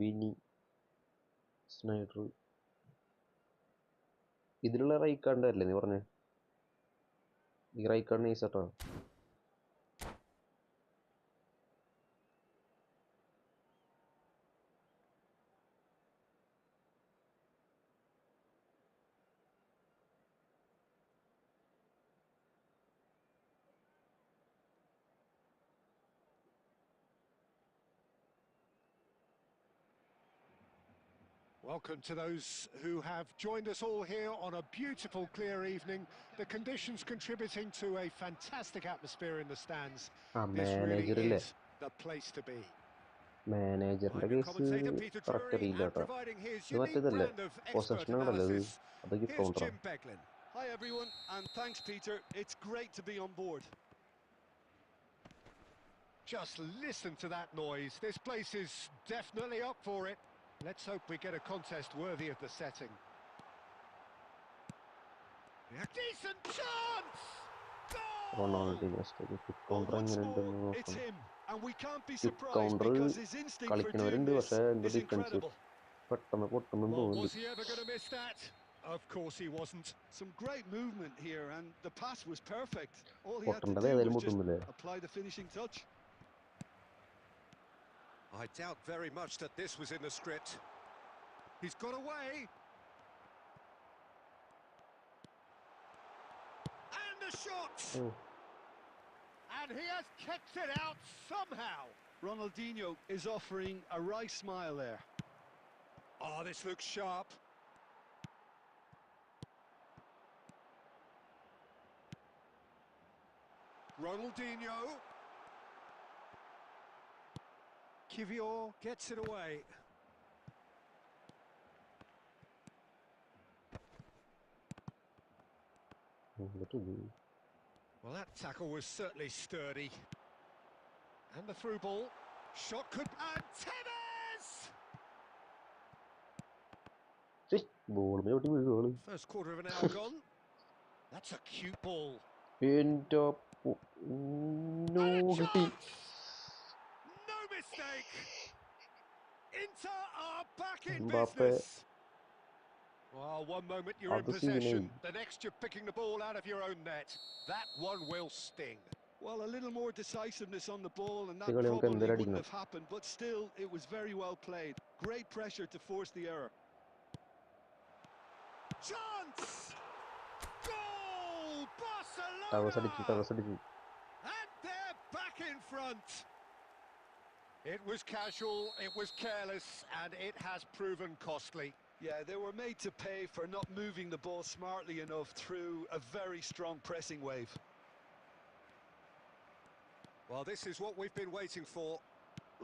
വിനി സ്നൈഡർ. ഇതിലുള്ള റൈക്കാർഡിൻ്റെ അല്ലേ നീ പറഞ്ഞേ? ഈ Rijkaard നൈസാട്ടോ. Welcome to those who have joined us all here on a beautiful, clear evening. The conditions contributing to a fantastic atmosphere in the stands. ആ This really മാനേജറില്ലേ? is the place to be. മാനേജറിൻ്റെ I'm your case commentator Peter correct Drury, അറിയില്ല and കേട്ടോ. providing his ഇത് unique മറ്റേതല്ലേ? brand of expert പൊസഷനാണല്ലോ ഇത്. analysis. അത് kick Here's കൗണ്ടറാ. Jim Beglin. Hi everyone, and thanks Peter. It's great to be on board. Just listen to that noise. This place is definitely up for it. Let's hope we get a contest worthy of the setting. Yeah, decent chance! Goal! റൊണാൾഡിനോസ്റ്റേക്ക് kick Well, counter once എങ്ങനെ more, ഉണ്ടെന്ന് it's നോക്കണം. him, and we can't be kick surprised counter because his instinct for doing കളിക്കണവരുണ്ട്, this പക്ഷേ എന്തോ is defence incredible. പെട്ടെന്ന് പൊട്ടുമെന്ന് Well, തോന്നുന്നുണ്ട്. was he ever going to miss that? Of course he wasn't. Some great movement here, and the pass was perfect. All he had to പൊട്ടേണ്ടത് do ഏതായാലും was just പൊട്ടുന്നില്ലേ? apply the finishing touch. I doubt very much that this was in the script. He's got away. And the shot! Oh, And he has kept it out somehow. Ronaldinho is offering a wry smile there. Oh, this looks sharp. Ronaldinho. Kivior gets it away. എന്നിട്ട് ഇത് Well, that tackle was certainly sturdy. And the through ball. Shot could... And Tevez! Ball ചവിട്ടി വീഴുവാണ്. First quarter of an hour gone. That's a cute ball. എൻ്റെ And a കിട്ടി. chance! No mistake! Inter are back in Mbappe. business. Well, one moment you're in Other scene, possession, the next you're picking the ball out of your own net. That one will sting. Well, a little more decisiveness on the ball, and that കളി നമുക്ക് probably എന്തായാലും wouldn't അടിക്കണം. have happened, but still, it was very well played. Great pressure to force the error. Chance! Goal! Towers അടിച്ചു. Barcelona! And they're back in front. It was casual, it was careless, and it has proven costly. Yeah, they were made to pay for not moving the ball smartly enough through a very strong pressing wave. Well, this is what we've been waiting for.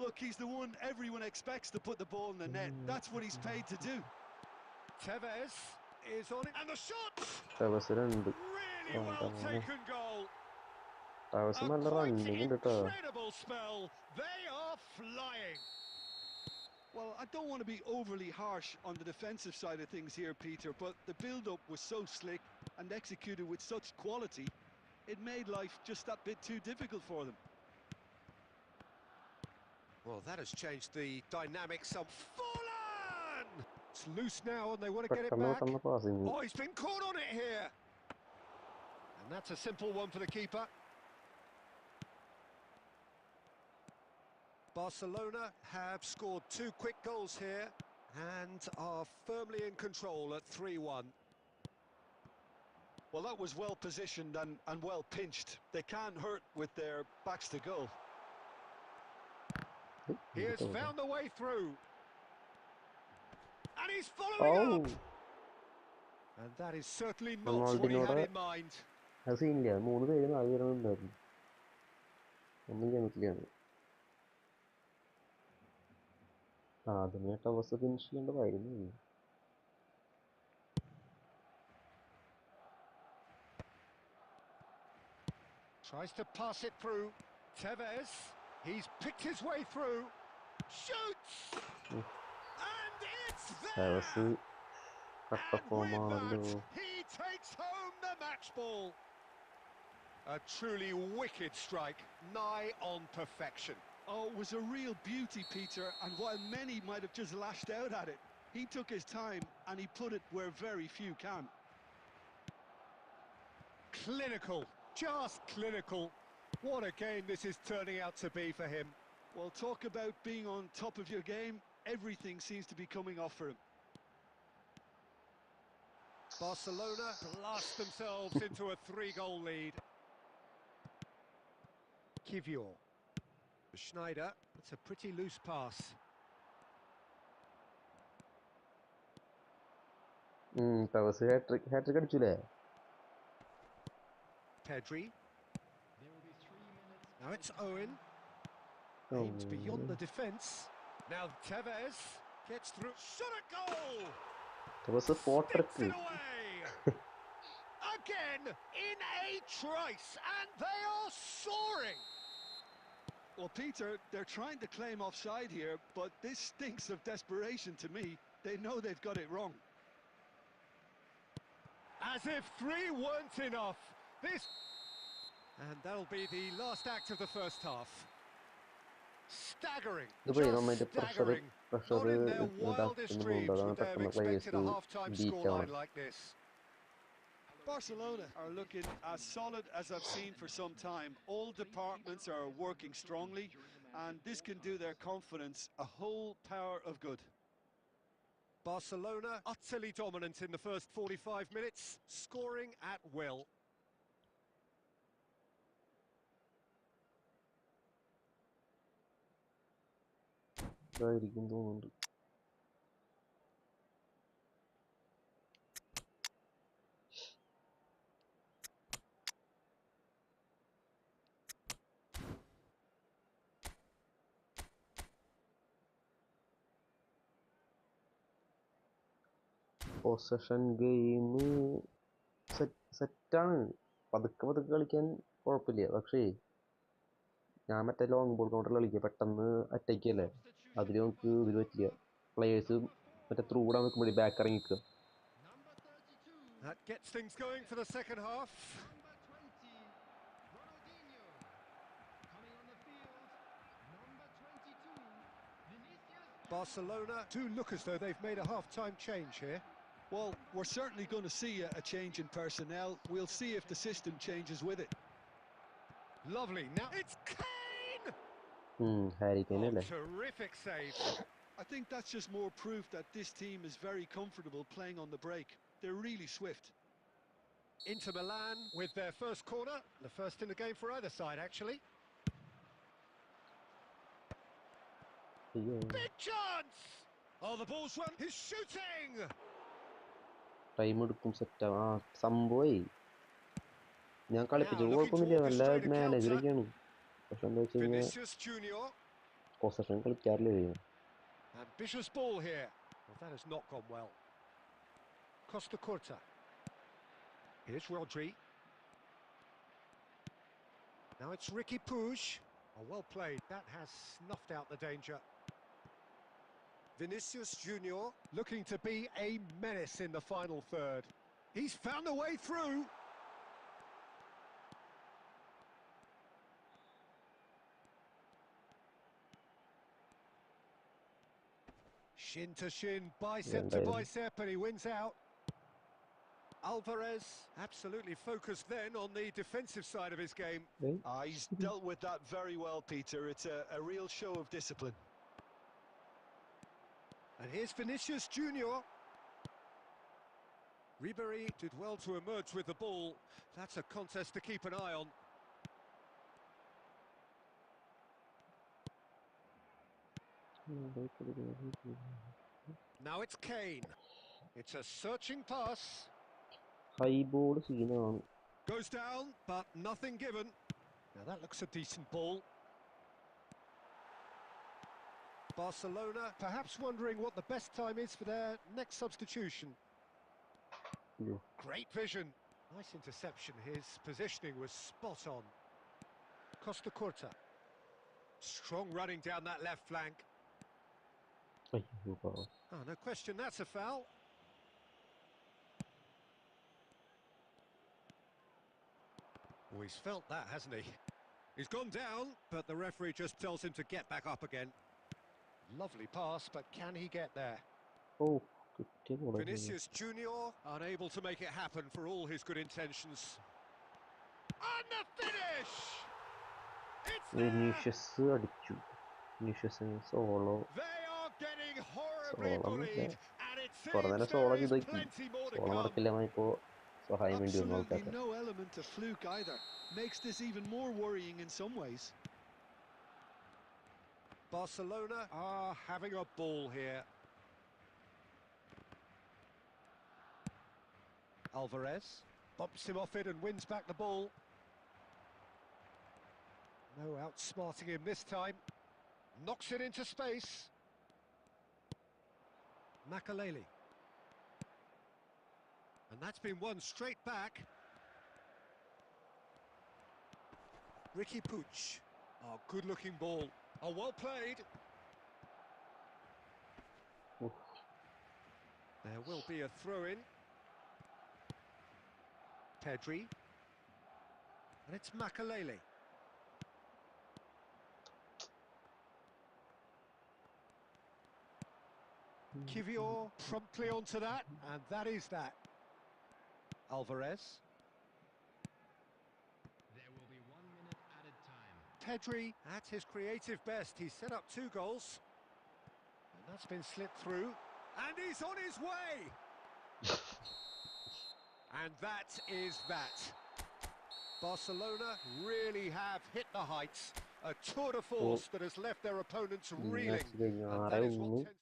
Look, he's the one everyone expects to put the ball in the net. That's what he's paid to do. Tevez is on it, and the shot! Towers 2. Really well taken goal. Towers A നല്ല quite running ഉണ്ട് കേട്ടോ. incredible spell. They are flying. Well, I don't want to be overly harsh on the defensive side of things here, Peter, but the build-up was so slick and executed with such quality, it made life just that bit too difficult for them. Well, that has changed the dynamics of Fallen! It's loose now and they want to get it back. പെട്ടെന്ന് passing. Oh, he's been caught on it here. And that's a simple one for the keeper. Barcelona have scored 2 quick goals here and are firmly in control at 3-1. Well, that was well positioned and well pinched. They can't hurt with their backs to goal. He has found the way through. And he's following up. And that is certainly not what he had in mind. അത് സീനില്ല. 3 പേര് 4 പേരുണ്ടായിരുന്നു. ഒന്നും ചെയ്യാൻ പറ്റില്ല. ആദ്യമേ Torres finish ചെയ്യേണ്ടതായിരുന്നു. Tries to pass it through. Tevez, he's picked his way through. Shoots! And it's there! And with that, he takes home the match ball. A truly wicked strike, nigh on perfection. Oh, it was a real beauty, Peter, and while many might have just lashed out at it, he took his time and he put it where very few can. Clinical, just clinical. What a game this is turning out to be for him. Well, talk about being on top of your game. Everything seems to be coming off for him. Barcelona blast themselves into a 3-goal lead. Kivior. Schneider, it's a pretty loose pass. Torres hat trick അടിച്ചില്ലേ? Pedri. Now it's Owen. Aims beyond the defence. Now Tevez gets through. Shot at goal! Towers Sticks it away! Again in a trice, and they are soaring! Well, Peter, they're trying to claim offside here, but this stinks of desperation to me. They know they've got it wrong. As if 3 weren't enough. And that'll be the last act of the first half. Staggering, just staggering. Not in their wildest dreams would they have expected a half-time scoreline like this. Barcelona are looking as solid as I've seen for some time. All departments are working strongly, and this can do their confidence a whole power of good. Barcelona utterly dominant in the first 45 minutes, scoring at will. ഇതായിരിക്കും തോന്നുന്നുണ്ട്. Possession game സെറ്റാണ്. പതുക്കെ കളിക്കാൻ കുഴപ്പമില്ല. പക്ഷേ ഞാൻ മറ്റേ long ball കൗണ്ടറിൽ കളിക്കുക. പെട്ടെന്ന് അറ്റാക്കല്ലേ, അതിൽ നമുക്ക് ഇതിൽ പറ്റില്ല. പ്ലെയേഴ്സ് മറ്റേ ത്രൂ ഇടാൻ നിൽക്കുമ്പോഴേ ബാക്ക് ഇറങ്ങി നിൽക്കുക. That gets things going for the second half. Barcelona do look as though they've made a half-time change here. Well, we're certainly going to see a change in personnel. We'll see if the system changes with it. Lovely. Now it's Kane! Harry Kane Oh, അല്ലേ? terrific save. I think that's just more proof that this team is very comfortable playing on the break. They're really swift. Inter Milan with their first corner. The first in the game for either side, actually. അയ്യോ, Big chance! Oh, the ball's run. He's shooting! Time എടുക്കും സെറ്റാവും. സംഭവമായി ഞാൻ കളിപ്പിച്ചത് Now looking to കുഴപ്പമൊന്നുമില്ല, നല്ല orchestrate a counter. മാനേജറൊക്കെയാണ്. പക്ഷെ എന്താ വെച്ച് കഴിഞ്ഞാൽ Vinicius Junior. പൊസഷൻ കളിക്കാറില്ല. Ambitious ball here. Well, that has not gone well. Costa Curta. Here's Rodri. Now it's Ricky Puig. Oh, well played. That has snuffed out the danger. Vinicius Junior looking to be a menace in the final third. He's found a way through. Shin to shin, bicep to bicep, and he wins out. Alvarez absolutely focused then on the defensive side of his game. He's dealt with that very well, Peter. It's a real show of discipline. And here's Vinicius Junior. Ribéry did well to emerge with the ball. That's a contest to keep an eye on. Now it's Kane. It's a searching pass. High ball സീനാണ്. Goes down, but nothing given. Now that looks a decent ball. Barcelona perhaps wondering what the best time is for their next substitution. Great vision. Nice interception. His positioning was spot on. Costa Curta. Strong running down that left flank. Oh, no question, that's a foul. Oh, he's felt that, hasn't he? He's gone down, but the referee just tells him to get back up again. Lovely pass, but can he get there? Oh, കിട്ടിയ ബോളായിരുന്നു. Vinicius Junior unable to make it happen for all his good intentions. And the finish! It's there! Vinicius അടിച്ചു. വിനീഷ്യസിന് solo They are getting horribly സോളം bullied, and it കുറെ നേരം seems solo there is ചെയ്തോക്കി. plenty more to solo come. നടക്കില്ലെന്നായിപ്പോ സഹായം വേണ്ടി വന്നു Absolutely ആൾക്കാർക്ക്. no element of fluke either. Makes this even more worrying in some ways. Barcelona are having a ball here. Alvarez bumps him off it and wins back the ball. No outsmarting him this time. Knocks it into space. Makaleli. And that's been won straight back. Ricky Puig. Oh, good-looking ball. Oh, well played. Oof. There will be a throw-in. Pedri. And it's Makaleli. Kivior promptly onto that, and that is that. Alvarez. There will be 1 minute added time. Pedri at his creative best. He's set up 2 goals. And that's been slipped through. And he's on his way! And that is that. Barcelona really have hit the heights. A tour de force that has left their opponents reeling. And that is what tends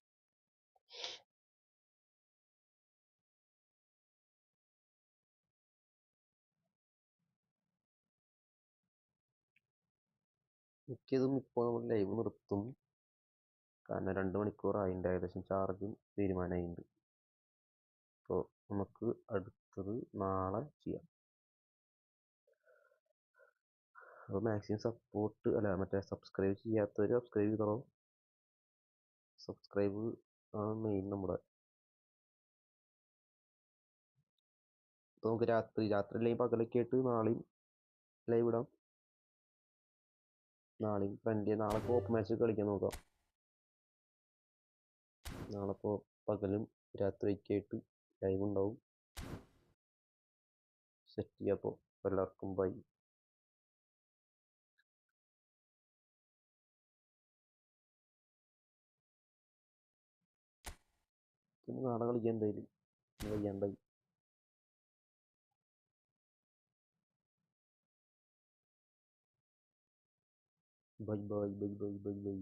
മിക്കതും ഇപ്പോൾ നമ്മൾ live നിർത്തും, കാരണം 2 മണിക്കൂറായി. അതിൻ്റെ ഏകദേശം ചാർജും തീരുമാനമായിട്ടുണ്ട്. അപ്പോൾ നമുക്ക് അടുത്തത് നാളെ ചെയ്യാം. അപ്പോൾ മാക്സിമം സപ്പോർട്ട് മറ്റേ സബ്സ്ക്രൈബ് ചെയ്യാത്തവർ സബ്സ്ക്രൈബ് ചെയ്തോളൂ. സബ്സ്ക്രൈബ് ആണ് മെയിൻ നമ്മുടെ. അപ്പോൾ നമുക്ക് രാത്രി അല്ലെങ്കിൽ പകലൊക്കെ ആയിട്ട് നാളെയും ലൈവ് ഇടാം. നാളെ കോപ്പ് മാച്ച് കളിക്കാൻ നോക്കാം. നാളെ ഇപ്പോൾ പകലും രാത്രിയൊക്കെ ആയിട്ട് ടൈം ഉണ്ടാവും. സെറ്റ് ചെയ്യാപ്പോൾ എല്ലാവർക്കും ബൈ. പിന്നെ നാളെ കളിക്കാൻ എന്തായാലും വയ്യാണ്ടായി. Bye bye bye bye bye by.